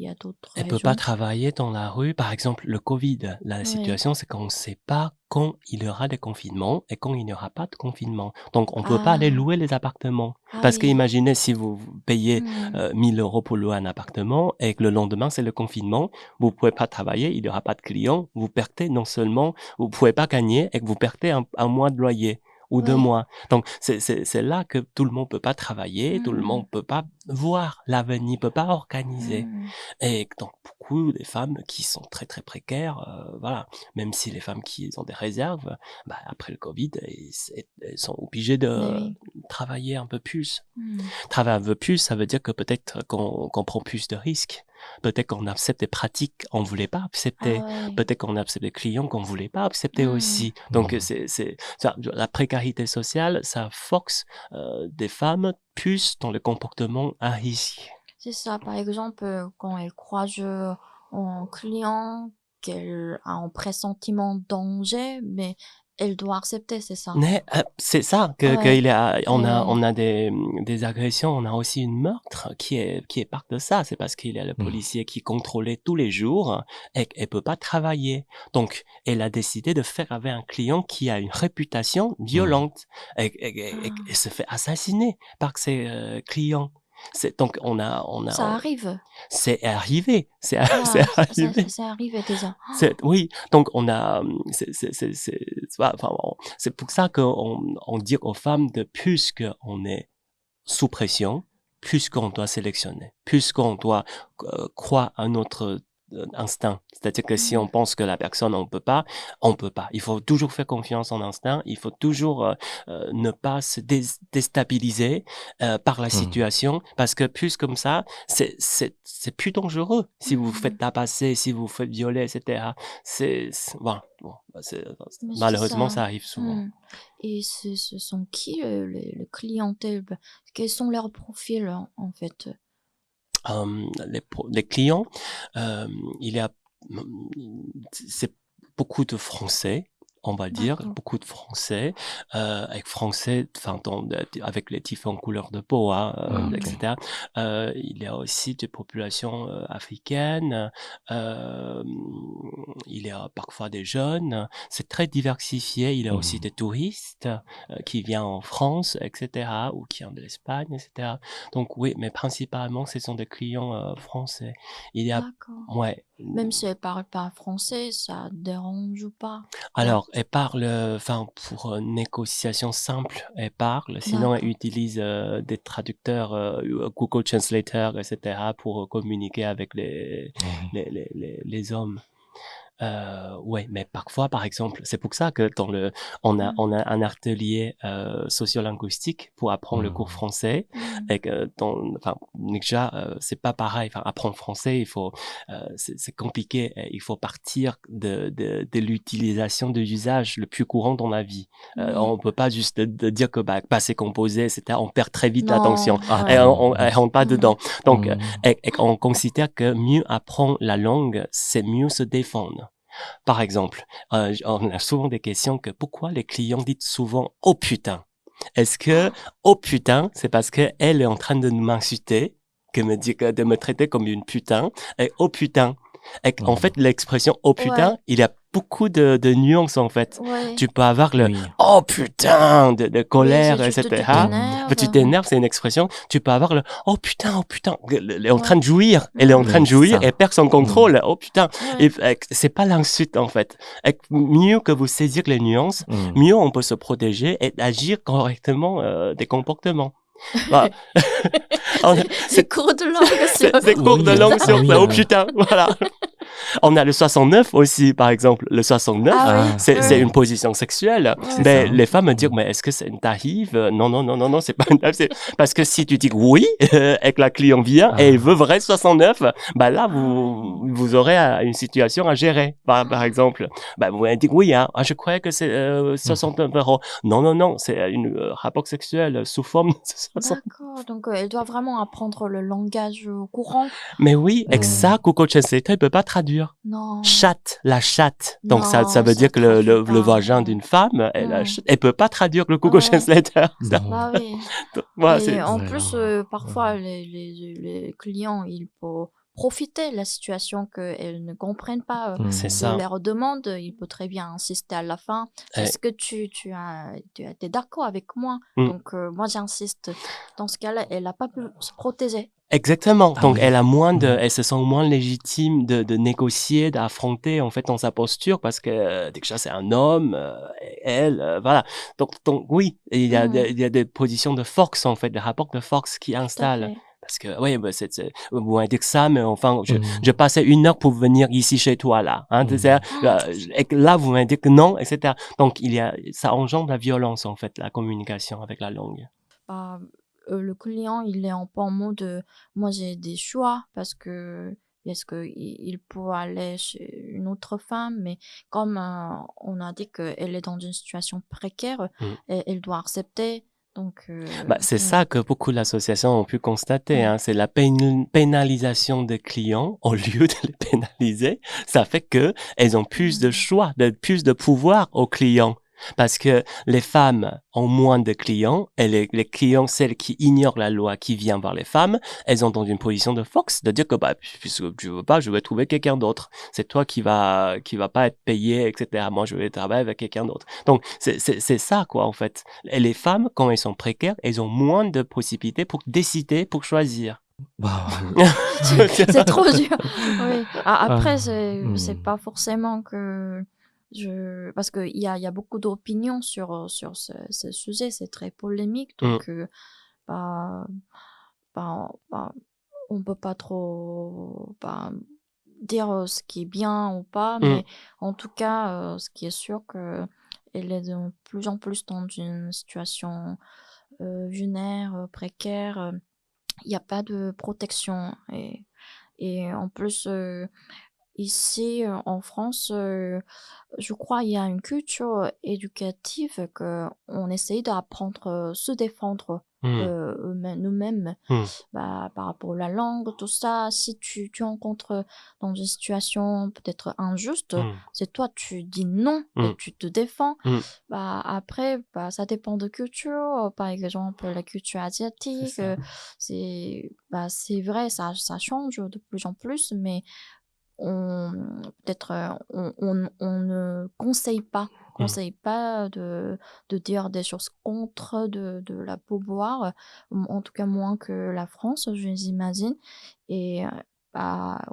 il y a d'autres Elle peut pas raisons? travailler dans la rue. Par exemple, le Covid. La Oui. situation, c'est qu'on ne sait pas quand il y aura des confinements et quand il n'y aura pas de confinement. Donc, on peut pas aller Ah, louer les appartements. ah Parce que oui. imaginez si vous payez Mmh. 1000 € pour louer un appartement et que le lendemain, c'est le confinement, vous pouvez pas travailler, il y aura pas de clients, vous perdez non seulement, vous pouvez pas gagner et que vous perdez un mois de loyer ou 2 Ouais. mois. Donc, c'est là que tout le monde peut pas travailler, tout le Mmh. monde peut pas voir l'avenir, peut pas organiser. Mmh. Et donc beaucoup des femmes qui sont très, très précaires, voilà, même si les femmes qui ont des réserves, bah, après le covid, elles sont obligées Mais de oui. travailler un peu plus. Mmh. Travailler un peu plus, ça veut dire que peut-être qu'on prend plus de risques. Peut-être qu'on accepte des pratiques qu'on voulait pas accepter. Ah ouais. Peut-être qu'on accepte des clients qu'on voulait pas accepter Mmh. aussi. Donc Mmh. c'est ça, la précarité sociale, ça force, des femmes plus dans le comportement à risque. C'est ça, par exemple, quand elle croise, un client qu'elle a un pressentiment de danger, mais elle doit accepter, c'est ça? Mais, c'est ça que Ouais. qu'il y a Et on a des agressions, on a aussi une meurtre qui est part de ça. C'est parce qu'il y a le Mmh. policier qui contrôlait tous les jours et qu'elle peut pas travailler. Donc, elle a décidé de faire avec un client qui a une réputation Mmh. violente et ah, elle se fait assassiner par ses, clients. C'est donc ça arrive? c'est arrivé, c'est c'est Ah, arrivé. c'est arrivé déjà? Oui, donc on a, c'est pas enfin, c'est pour ça qu'on dit aux femmes de plus qu'on est sous pression, plus qu'on doit sélectionner, plus qu'on doit, croire à notre, instinct. C'est-à-dire que si Mmh. on pense que la personne on peut pas, on peut pas. Il faut toujours faire confiance en instinct, il faut toujours, ne pas se déstabiliser, par la Mmh. situation parce que plus comme ça, c'est plus dangereux. Si vous vous Mmh. faites tabasser, si vous vous faites violer et cetera. C'est voilà, bon, bah, Mais c'est malheureusement ça. ça arrive souvent. Mmh. Et ce sont qui, les clientèles? Bah, quels sont leurs profils, en fait? Les clients, il y a, c'est beaucoup de Français, on va dire, D'accord. beaucoup de Français, avec français, enfin, avec les différentes couleurs de peau, hein, et Mmh. OK. cetera. Il y a aussi des populations, africaines, hem, il y a parfois des jeunes. C'est très diversifié. Il y a aussi Mmh. des touristes, qui viennent en France et cetera ou qui viennent de l'Espagne et cetera. Donc oui, mais principalement, ce sont des clients, français. Il y a D'accord. ouais, Même si elle parle pas français, ça dérange ou pas? Quoi? alors elle parle, enfin pour, négociation simple, elle parle, sinon elle D'accord. utilise, des traducteurs, Google Translator et cetera pour communiquer avec Mmh. les hommes. Ouais, mais parfois, par exemple, c'est pour ça que Mmh. on a un atelier, sociolinguistique pour apprendre le cours Mmh. français Mmh. et que enfin, déjà, c'est pas pareil. Enfin, apprendre français, il faut, c'est compliqué et il faut partir de l'utilisation de l'usage le plus courant dans la vie. Oui. On peut pas juste de dire que, bah, passé composé et cetera, on perd très vite l'attention Non, Ah et ouais. non, elle rentre pas Mmh. dedans. Donc, mmh, et on considère que mieux apprendre la langue, c'est mieux se défendre. Par exemple, on a souvent des questions que pourquoi les clients disent souvent «Oh putain». Est-ce que «Oh putain», c'est parce qu'elle est en train de m'insulter, de me traiter comme une putain et «Oh putain». Et en mmh. fait, l'expression «Oh Ouais, putain», il y a beaucoup de nuances en fait. ouais. Tu peux avoir le Oui. «Oh putain» de Oui, si colère, tu etc. Mmh. Tu t'énerves. t'énerves, c'est une expression. Tu peux avoir le «Oh putain, oh putain». Elle est en train Ouais. de jouir. Elle est en train Mmh. de Oui, c'est jouir et ça. perd son Mmh. contrôle. «Oh putain». Ouais. Et c'est pas l'insulte en fait. Et mieux que vous saisir les nuances, Mmh. mieux on peut se protéger et agir correctement des comportements. Voilà. On a- C'est cours de langue sur c'est «Oh cours de Oui, langue putain». sur oui, oh putain, voilà. On a le 69 aussi, par exemple. Le 69, Ah oui, ah, c'est ouais, une position sexuelle. c'est ouais. ça, Mais hein? les femmes me disent, Mmh. mais est-ce que c'est une tarive? Non, non, non, non, non, c'est pas une tarive. Parce que si tu dis que oui, et que la cliente vient et elle veut Ah, vrai 69, bah là, Ah ouais. vous aurez une situation à gérer, par exemple. Bah, vous m'avez dit que oui, hein. Ah, je croyais que c'est, mmh, 69 €. Non, non, non, c'est une rapport sexuel sous forme de 60. D'accord, donc elle doit vraiment apprendre le langage, courant. Mais oui, et que Heu, ça, Google Translator, il peut pas traduire. non, Chatte, la chatte. Donc ça non, veut ça dire que traduit le pas, vagin d'une femme, ouais, elle peut pas traduire le Google ouais, Translator. Ça, bah non. oui. voilà, Et en Ouais, plus, non. parfois les clients, ils peuvent profiter de la situation qu'elles ne comprennent pas C'est de ça. leurs demandes. Il peut très bien insister à la fin. Et- Est-ce que t'es d'accord avec moi? Mm. Donc, moi, j'insiste. Dans ce cas-là, elle n'a pas pu se protéger. Exactement. Ah Donc, oui. elle a moins de, Mhm. elle se sent moins légitime de négocier, d'affronter, en fait, dans sa posture parce que déjà, c'est un homme, et elle, voilà. Donc, oui, il y a, Mm, il y a des positions de force, en fait, des rapports de force qui tout à installent. fait. Parce que, oui, bah, vous m'avez dit que ça, mais enfin, je Mhm. passais 1 heure pour venir ici chez toi, là. Hein, Mhm. et que là, vous m'avez dit que non, etc. Donc, ça engendre la violence, en fait, la communication avec la langue. Bah, le client, il est un peu en mode moi j'ai des choix parce que est-ce que il peut aller chez une autre femme, mais comme on a dit qu'elle est dans une situation précaire, Mm. elle doit accepter. Donc, Bah, c'est ouais, ça que beaucoup d'associations ont pu constater, ouais. hein. C'est la pénalisation des clients au lieu de les pénaliser. Ça fait que elles ont plus de Mm. choix, plus de pouvoir aux clients. Parce que les femmes ont moins de clients et les clients, celles qui ignorent la loi, qui viennent voir les femmes, elles sont dans une position de force, de dire que bah, puisque tu veux pas, je vais trouver quelqu'un d'autre. C'est toi qui va pas être payé, etc. Moi, je vais travailler avec quelqu'un d'autre. Donc, c'est ça, quoi, en fait. Et les femmes, quand elles sont précaires, elles ont moins de possibilités pour décider, pour choisir. Bah, C'est trop dur. Oui. Après, ah, c'est hmm. pas forcément que parce qu'il y a beaucoup d'opinions sur ce sujet, c'est très polémique, Mm, donc bah, bah, on peut pas trop dire ce qui est bien ou pas, mm. mais en tout cas, ce qui est sûr que elle est de plus en plus dans une situation vulnéraire, précaire. Il n'y a pas de protection et en plus, ici, en France, je crois il y a une culture éducative qu'on essaye d'apprendre, se défendre, Mm, nous-mêmes, mm, par rapport à la langue, tout ça. Si tu rencontres dans une situation peut-être injuste, mm, c'est toi, tu dis non et mm, tu te défends. mm. Après, ça dépend de culture. Par exemple, la culture C'est asiatique, ça. c'est vrai, ça change de plus en plus, mais on peut-être on ne Mm. conseille pas de dire des choses contre de la pourboire, en tout cas moins que la France, j'imagine. Et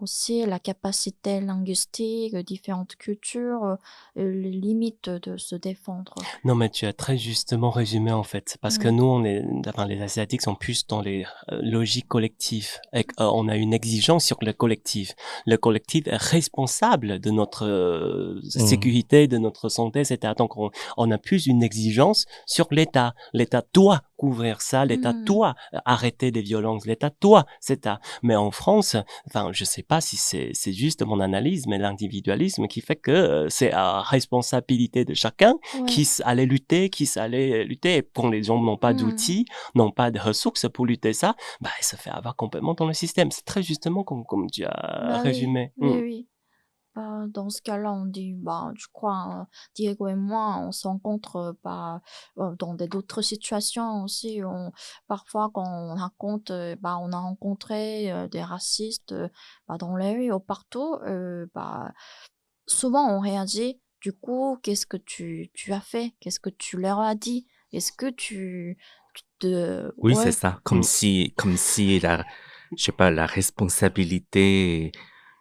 aussi la capacité linguistique, différentes cultures, les limites de se défendre. Non, mais tu as très justement résumé, en fait. Parce que Mm. nous, enfin, les Asiatiques sont plus dans les logiques collectives. Et on a une exigence sur le collectif. Le collectif est responsable de notre Hmm. sécurité, de notre santé, etc. Donc, on a plus une exigence sur l'État. L'État doit couvrir ça. L'État Mm. doit arrêter des violences. L'État doit, etc. Mais en France, enfin, je sais pas si c'est juste mon analyse, mais l'individualisme qui fait que c'est à responsabilité de chacun Ouais. allait lutter, qui allait lutter. Et quand les gens n'ont pas Mm. d'outils, n'ont pas de ressources pour lutter ça, bah, il se fait avoir complètement dans le système. C'est très justement comme tu as Bah oui, résumé. oui, oui. Dans ce cas-là, on dit, je crois, Diego et moi, on se rencontre dans d'autres situations aussi. Parfois, quand on raconte, on a rencontré des racistes dans les rues ou partout. Souvent, on réagit. Du coup, qu'est-ce que tu as fait? Qu'est-ce que tu leur as dit? Est-ce que tu te... Oui, c'est Ouais, ça. Mm. Comme si je sais pas, la responsabilité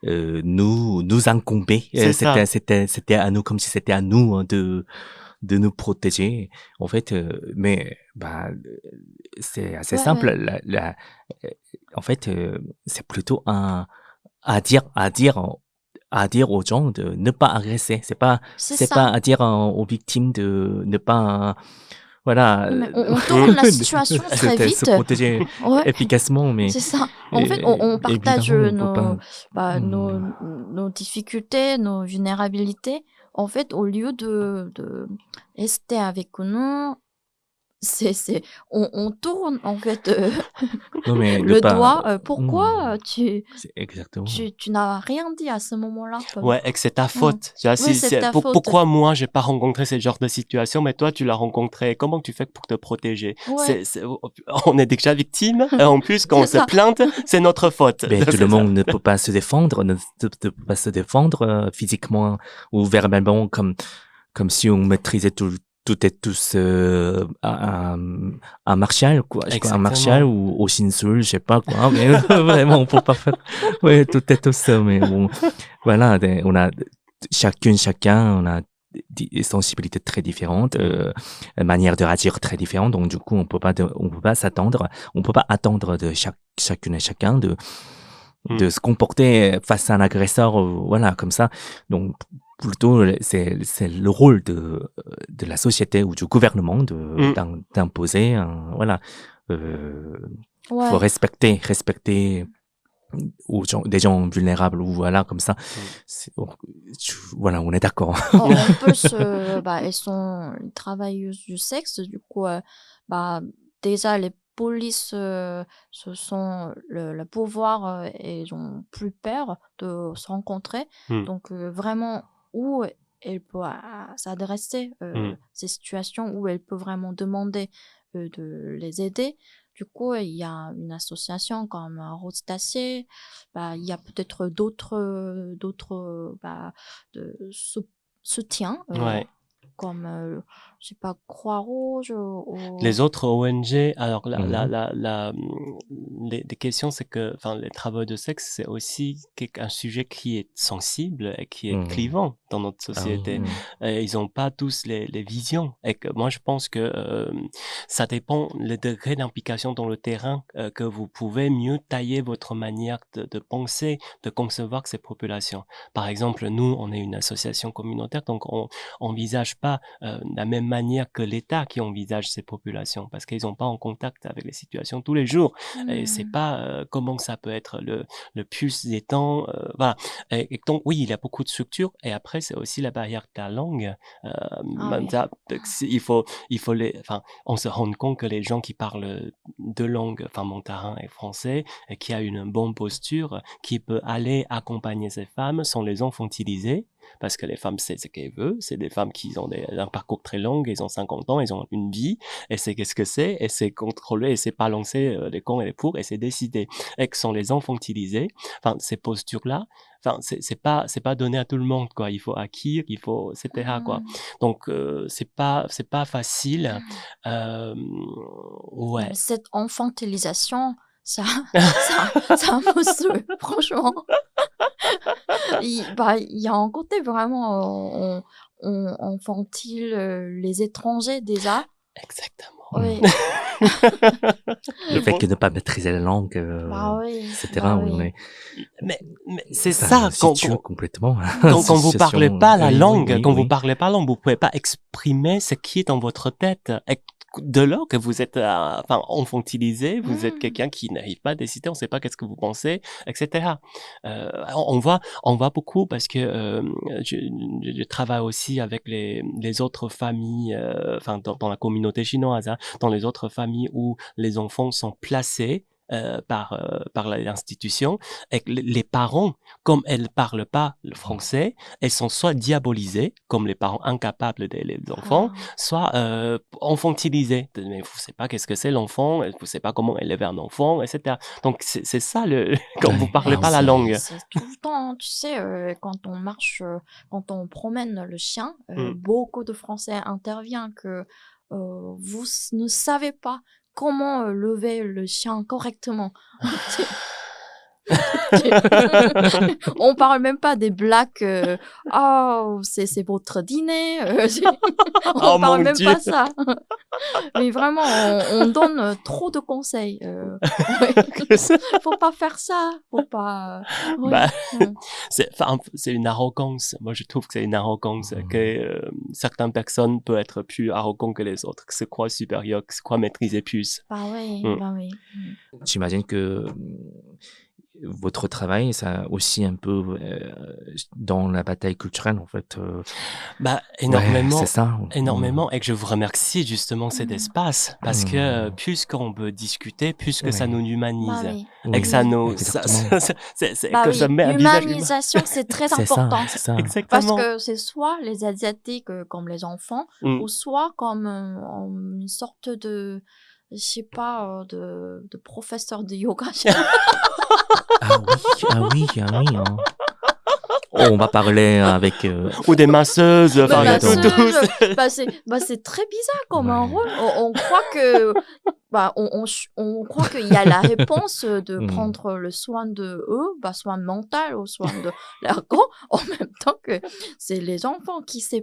nous incombait. C'est ça. C'était à nous, comme si c'était à nous hein, de nous protéger. En fait, mais c'est assez ouais, simple. ouais. Euh, en fait, c'est plutôt à dire, à dire, à dire aux gens de ne pas agresser. C'est C'est pas ça. à dire aux victimes de ne pas, voilà, Non, mais on tourne la situation très se vite. protéger Ouais, efficacement, mais c'est ça. En fait, on partage évidemment, on peut pas. Hmm. nos difficultés, nos vulnérabilités. En fait, au lieu de rester avec nous, on tourne en fait Non, mais le doigt. mmh, Pourquoi c'est exactement. tu n'as rien dit à ce moment-là? Ouais, et que c'est ta Mmh. faute. Tu vois, Oui, si, c'est ta faute. pourquoi moi, j'ai pas rencontré ce genre de situation, mais toi, tu l'as rencontré. Comment tu fais pour te protéger? Ouais, On est déjà victime, et en plus, quand on c'est se ça. plainte, c'est notre faute. Ben, tout le C'est ça. monde ne peut pas se défendre, ne peut pas se défendre physiquement ou verbalement comme si on maîtrisait tout et tous un Martial, quoi. Je sais pas, un Martial Exactement. ou Shin Sul, je sais pas quoi, mais vraiment, on peut pas faire. Ouais, tout et tous ça, mais bon, voilà, on a chacun, on a des sensibilités très différentes, manières de réagir très différentes, donc du coup, on peut pas s'attendre, on peut pas attendre de chacune et chacun Mm. de se comporter face à un agresseur, voilà, comme ça. Donc, plutôt, c'est le rôle de la société ou du gouvernement Mm. d'imposer, voilà, faut Ouais. respecter des gens vulnérables ou voilà, comme ça. Mm. Voilà, on est d'accord. En plus, elles travailleuses du sexe, du coup, déjà les polices, ce sont le pouvoir, et ils ont plus peur de se rencontrer. Mm. Donc, vraiment, où elle peut s'adresser, Mm. ces situations où elle peut vraiment demander de les aider. Du coup, il y a une association comme Rose d'Acier. Il y a peut-être de soutien, Ouais. comme, je sais pas, Croix-Rouge Les autres ONG, alors Mhm. les questions, c'est que, enfin, les travaux de sexe, c'est aussi un sujet qui est sensible et qui est Mhm. clivant dans notre Ah oui. société. Mhm. Et ils n'ont pas tous les visions. Et que moi, je pense que ça dépend le degré d'implication dans le terrain que vous pouvez mieux tailler votre manière de penser, de concevoir ces populations. Par exemple, nous, on est une association communautaire, donc on envisage pas de la même manière que l'État qui envisage ces populations, parce qu'ils n'ont pas en contact avec les situations tous les jours. Et c'est Mmh. pas comment ça peut être le pulse des temps. Voilà. Et donc, oui, il y a beaucoup de structures. Et après, c'est aussi la barrière de la langue. Ah oui. Enfin, on se rend compte que les gens qui parlent deux langues, enfin, montarin et français, et qui a une bonne posture, qui peut aller accompagner ces femmes sans les infantiliser, parce que les femmes, c'est ce qu'elles veulent. C'est des femmes qui ont un parcours très long, ils ont 50 ans, ils ont une vie, et c'est qu'est-ce que c'est, et c'est contrôler, et c'est balancer les cons et les pour, et c'est décider. Et que sans les infantiliser, enfin, ces postures-là, enfin, c'est pas donné à tout le monde, quoi. Il faut acquérir, il faut, etc., quoi. Mmh. Donc, c'est pas facile. Euh, Non, mais ouais. cette infantilisation, ça ça me saoule, franchement. Il y a un côté vraiment, on infantile, les étrangers déjà. Exactement. Mhm. Oui. Le Et fait que de ne pas maîtriser la langue, oui, etc., oui, mais, c'est ça ça, nous situe complètement dans une quand vous parlez situation. pas la Oui, oui, langue, oui, quand vous oui. parlez pas langue, vous pouvez pas exprimer ce qui est dans votre tête. Et de là que vous êtes, enfin, infantilisé, vous êtes Mmh. quelqu'un qui n'arrive pas à décider, on sait pas qu'est-ce que vous pensez, etc. On voit beaucoup parce que je travaille aussi avec les autres familles, enfin, dans la communauté chinoise, hein, dans les autres familles où les enfants sont placés par l'institution et que les parents, comme elles parlent pas le français, elles sont soit diabolisées, comme les parents incapables d'aider les enfants, Ah. soit infantilisées. Mais vous savez pas qu'est-ce que c'est l'enfant, vous savez pas comment élever un enfant, etc. Donc c'est ça quand vous Ouais. parlez Ah pas oui. la langue. C'est tout le temps, hein, tu sais, quand on marche, quand on promène le chien, Mm. beaucoup de Français interviennent que, vous ne savez pas comment, lever le chien correctement. On parle même pas des blagues, «Oh, c'est votre dîner», Oh on parle mon même Dieu! pas ça. Mais vraiment, on donne, trop de conseils, ouais. Faut pas faire ça, faut pas, Bah, oui, mmh. c'est une arrogance. Moi, je trouve que c'est une arrogance que Mhm. certaines personnes peuvent être plus arrogantes que les autres, qui se croient supérieurs, qui se croient maîtriser plus. Bah oui, Mm. bah oui. Mmh. J'imagine que votre travail, ça aussi un peu dans la bataille culturelle, en fait. Bah, C'est énormément, ça. énormément, et que je vous remercie justement cet Mmh. espace, parce que Mm. plus qu'on peut discuter, plus que ça Oui, nous Bah humanise, oui, et que oui, ça oui. nous, exactement. Bah que ça oui, met un visage humain. l'humanisation, c'est très C'est important. ça. Parce Exactement. que c'est soit les Asiatiques comme les enfants, Mm. ou soit comme une sorte de, je sais pas, de professeur de yoga. Ah oui, hein. Oh, on va parler avec... Ou des masseuses, Mais enfin, il y a attends. tout. c'est très bizarre comme un Ouais. rôle. On croit que, on croit qu'il y a la réponse de Mm. prendre le soin de eux, soin mental ou soin de leur corps, en même temps que c'est les enfants qui ne savent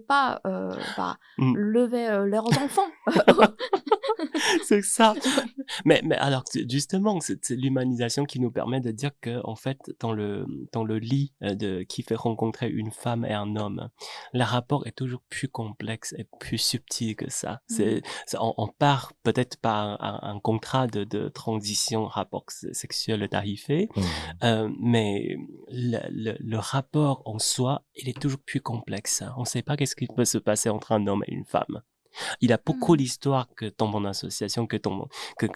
pas Mm. lever leurs enfants. C'est ça. Mais alors, justement, c'est l'humanisation qui nous permet de dire que, en fait, dans le lit qui fait rencontrer une femme et un homme, le rapport est toujours plus complexe et plus subtil que ça. On part peut-être par un contrat de transition, rapport sexuel tarifé, Mm. mais le rapport en soi, il est toujours plus complexe. On ne sait pas qu'est-ce qui peut se passer entre un homme et une femme. Il a beaucoup d'histoires que dans mon association, que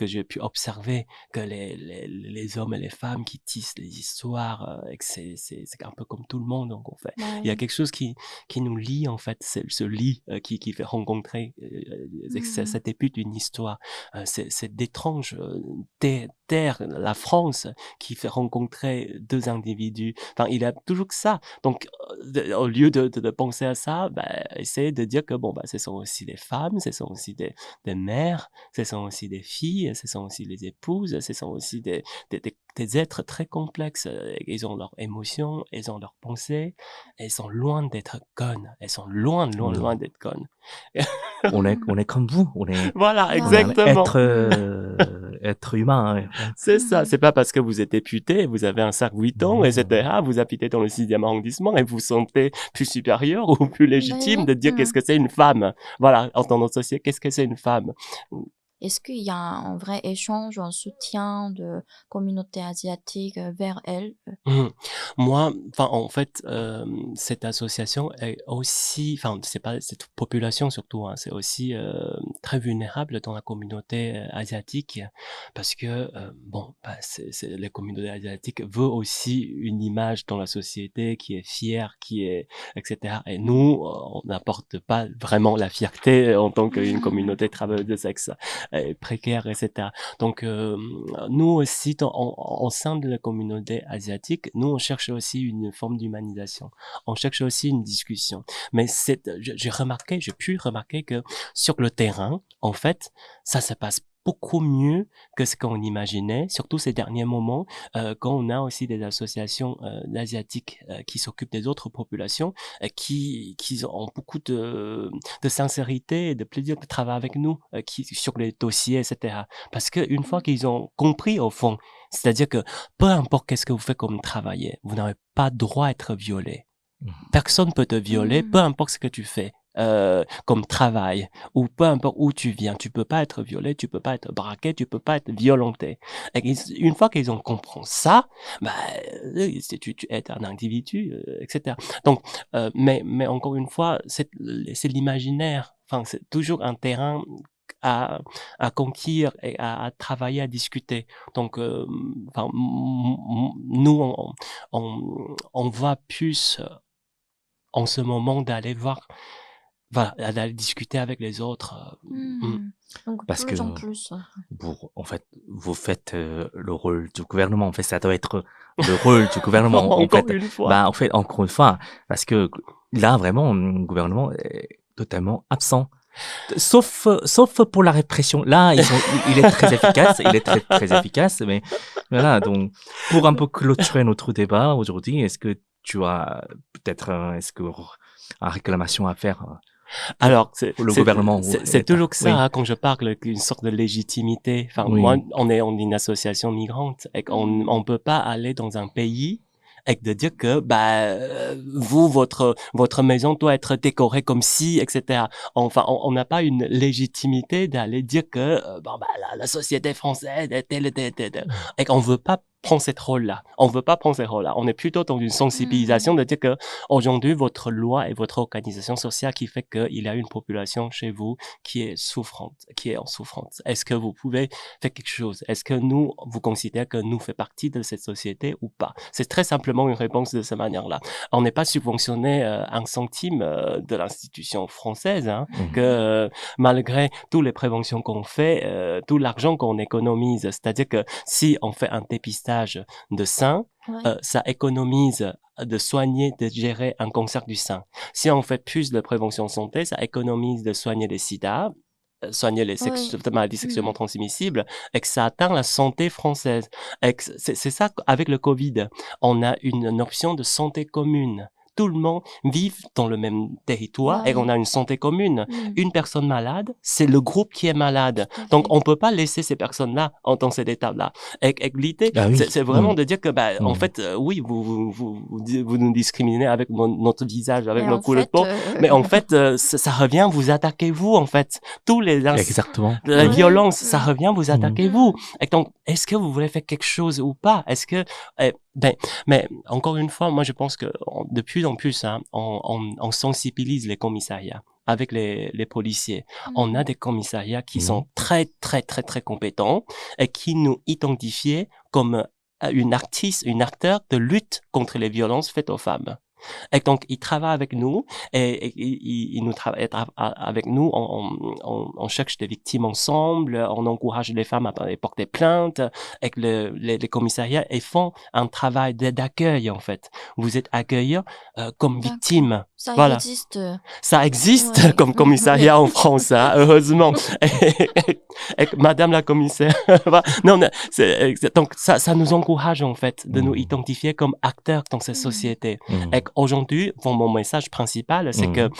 j'ai pu observer, que les hommes et les femmes qui tissent les histoires, et que c'est un peu comme tout le monde, donc, en fait. Bah Il y a oui. quelque chose qui nous lie, en fait, c'est ce lit qui fait rencontrer, c'est Mhm. cet début d'une histoire. C'est d'étranges terres, la France, qui fait rencontrer deux individus. Enfin, il y a toujours que ça. Donc, au lieu de penser à ça, essayer de dire que bon, ce sont aussi des femmes, ce sont aussi des mères, ce sont aussi des filles, ce sont aussi les épouses, ce sont aussi des êtres très complexes. Ils ont leurs émotions, ils ont leurs pensées, et ils sont loin d'être connes. Elles sont loin, loin, Oui. loin d'être connes. On est comme vous. On est Voilà, Bah un oui. exactement. être humain. Ouais. C'est ça, Mhm. c'est pas parce que vous êtes député, vous avez un sac Vuitton, etc., vous habitez dans le 6e arrondissement et vous vous sentez plus supérieur ou plus légitime de dire qu'est-ce Exactement. que c'est une femme. Voilà, en notre société, qu'est-ce que c'est une femme? Est-ce qu'il y a un vrai échange, un soutien de communauté asiatique vers elle? Mmh. Moi, enfin, en fait, cette association est aussi, enfin, c'est pas cette population surtout, hein, c'est aussi très vulnérable dans la communauté asiatique, parce que bon, les communautés asiatiques veulent aussi une image dans la société qui est fière, qui est, etc. Et nous, on n'apporte pas vraiment la fierté en tant qu'une communauté travailleuse de sexe précaire, etc. Donc, nous aussi, au sein de la communauté asiatique, nous, on cherche aussi une forme d'humanisation. On cherche aussi une discussion. Mais j'ai pu remarquer que sur le terrain, en fait, ça se passe beaucoup mieux que ce qu'on imaginait, surtout ces derniers moments, quand on a aussi des associations asiatiques qui s'occupent des autres populations, qui ont beaucoup de sincérité et de plaisir de travailler avec nous sur les dossiers, etc. Parce qu'une fois qu'ils ont compris au fond, c'est-à-dire que peu importe qu'est-ce que vous faites comme travail, vous n'avez pas droit à être violé. Personne peut te violer, peu importe ce que tu fais comme travail, ou peu importe où tu viens, tu peux pas être violé, tu peux pas être braqué, tu peux pas être violenté. Et une fois qu'ils ont compris ça, tu es un individu, etc. Donc, mais encore une fois, c'est l'imaginaire. Enfin, c'est toujours un terrain à conquérir et à travailler, à discuter. Donc, enfin, nous, on va plus en ce moment d'aller voir, voilà, d'aller discuter avec les autres. Donc Parce que plus en plus. en fait, vous faites le rôle du gouvernement. En fait, ça doit être le rôle du gouvernement. Encore une fois. En fait, encore une fois, parce que là, vraiment, le gouvernement est totalement absent. Sauf pour la répression. Là, il est très efficace. Il est très, très efficace. Mais voilà, donc, pour un peu clôturer notre débat aujourd'hui, est-ce que tu as peut-être, une réclamation à faire Alors, pour le gouvernement ou c'est l'État? toujours que ça, Oui. hein, quand je parle d'une sorte de légitimité. Enfin, Oui. moi, on est une association migrante et on peut pas aller dans un pays et de dire que vous, votre maison doit être décorée comme ci, etc. Enfin, on n'a pas une légitimité d'aller dire que la société française est telle, et qu'on veut pas prendre ce rôle-là. On veut pas prendre ce rôle-là. On est plutôt dans une sensibilisation de dire que aujourd'hui, votre loi et votre organisation sociale qui fait qu'il y a une population chez vous qui est souffrante, qui est en souffrance. Est-ce que vous pouvez faire quelque chose? Est-ce que nous, vous considérez que nous fait partie de cette société ou pas? C'est très simplement une réponse de cette manière-là. On n'est pas subventionné un centime de l'institution française, hein, que malgré toutes les préventions qu'on fait, tout l'argent qu'on économise, c'est-à-dire que si on fait un dépistage de sein, ça économise de soigner, de gérer un cancer du sein. Si on fait plus de prévention santé, ça économise de soigner les sida, soigner les maladies sexuellement transmissibles, et que ça atteint la santé française. Et que c'est ça, avec le Covid, on a une option de santé commune. Tout le monde vit dans le même territoire et on a une santé commune. Une personne malade, c'est le groupe qui est malade. Donc, on peut pas laisser ces personnes-là dans cet état-là. Et l'idée, c'est vraiment de dire que, en fait, oui, vous nous discriminez avec notre visage, avec nos couleurs de peau, mais en fait, ça revient, vous attaquez vous, en fait. Tous les Exactement. La violence, ça revient, vous attaquez vous. Et donc, est-ce que vous voulez faire quelque chose ou pas? Est-ce que, mais encore une fois, moi je pense que de plus en plus, hein, on sensibilise les commissariats avec les policiers. On a des commissariats qui sont très compétents et qui nous identifient comme une acteur de lutte contre les violences faites aux femmes. Et donc, ils travaillent avec nous et ils nous travaillent avec nous. On cherche des victimes ensemble, on encourage les femmes à porter plainte. Et les commissariats ils font un travail d'accueil en fait. Vous êtes accueillis comme victime. Ça existe. Ça existe comme commissariat en France, hein, heureusement. Et Madame la commissaire, non, donc ça nous encourage en fait de nous identifier comme acteurs dans cette société. Et aujourd'hui, mon message principal, c'est que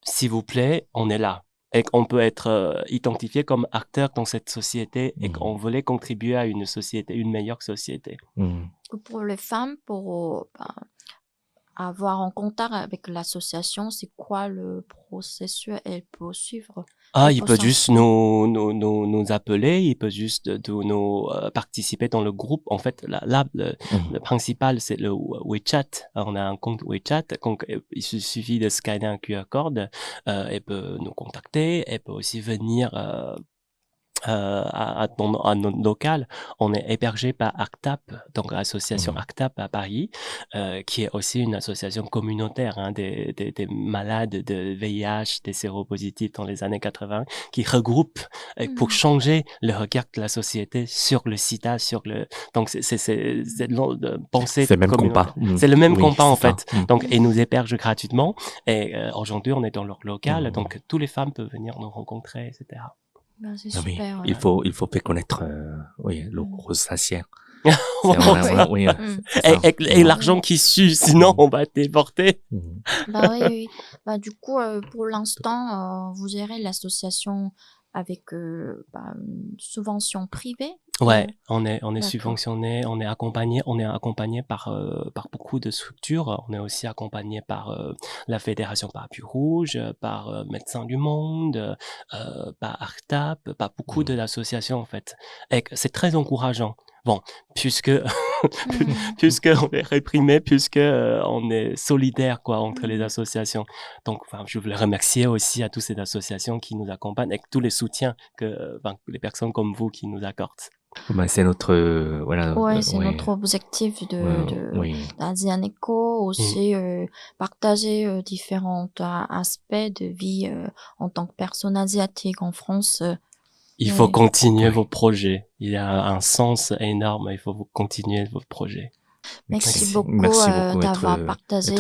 s'il vous plaît, on est là. Et qu'on peut être identifié comme acteur dans cette société et qu'on voulait contribuer à une société, une meilleure société. Pour les femmes, pour avoir en contact avec l'association, c'est quoi le processus elle peut suivre? Il peut juste nous appeler, il peut juste nous participer dans le groupe. En fait, là, le principal, c'est le WeChat. On a un compte WeChat, donc il suffit de scanner un QR code, elle peut nous contacter, elle peut aussi venir à notre local. On est hébergé par ACTAP, donc l'association ACTAP à Paris, qui est aussi une association communautaire hein, des malades de VIH, des séropositifs dans les années 80, qui regroupe pour changer le regard de la société sur le sida, donc c'est de penser. C'est le même combat. C'est le même combat en fait. Donc et nous héberge gratuitement. Et aujourd'hui on est dans leur local, donc toutes les femmes peuvent venir nous rencontrer, etc. C'est super. Il faut faire connaître le rosacea. Et l'argent qui suit, sinon on va être déporté. Oui. Du coup, pour l'instant, vous gérez l'association avec une subvention privée. Ouais, on est subventionné, on est accompagné par beaucoup de structures. On est aussi accompagné par la Fédération Parapluie Rouge, par Médecins du Monde, par ARTAP, par beaucoup d'associations en fait. Et c'est très encourageant. Bon, puisque on est réprimé, puisque on est solidaire quoi entre les associations. Donc, je voulais remercier aussi à toutes ces associations qui nous accompagnent et tous les soutiens que les personnes comme vous qui nous accordent. C'est notre notre objectif d'Asianeco aussi partager différents aspects de vie en tant que personne asiatique en France. Il faut continuer vos projets. Il y a un sens énorme. Il faut continuer vos projets. Merci beaucoup d'avoir partagé.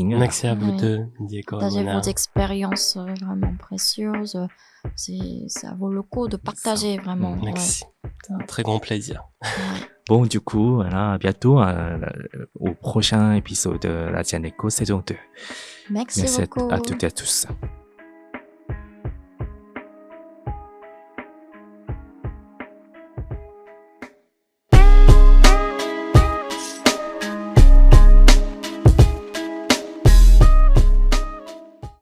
Merci à vous deux, Diego. Partagé vos expériences vraiment précieuses. Ça vaut le coup de partager vraiment. Merci. C'est un très grand plaisir. Bon, du coup, à bientôt au prochain épisode de l'Asianeco saison 2. Merci beaucoup. À toutes et à tous.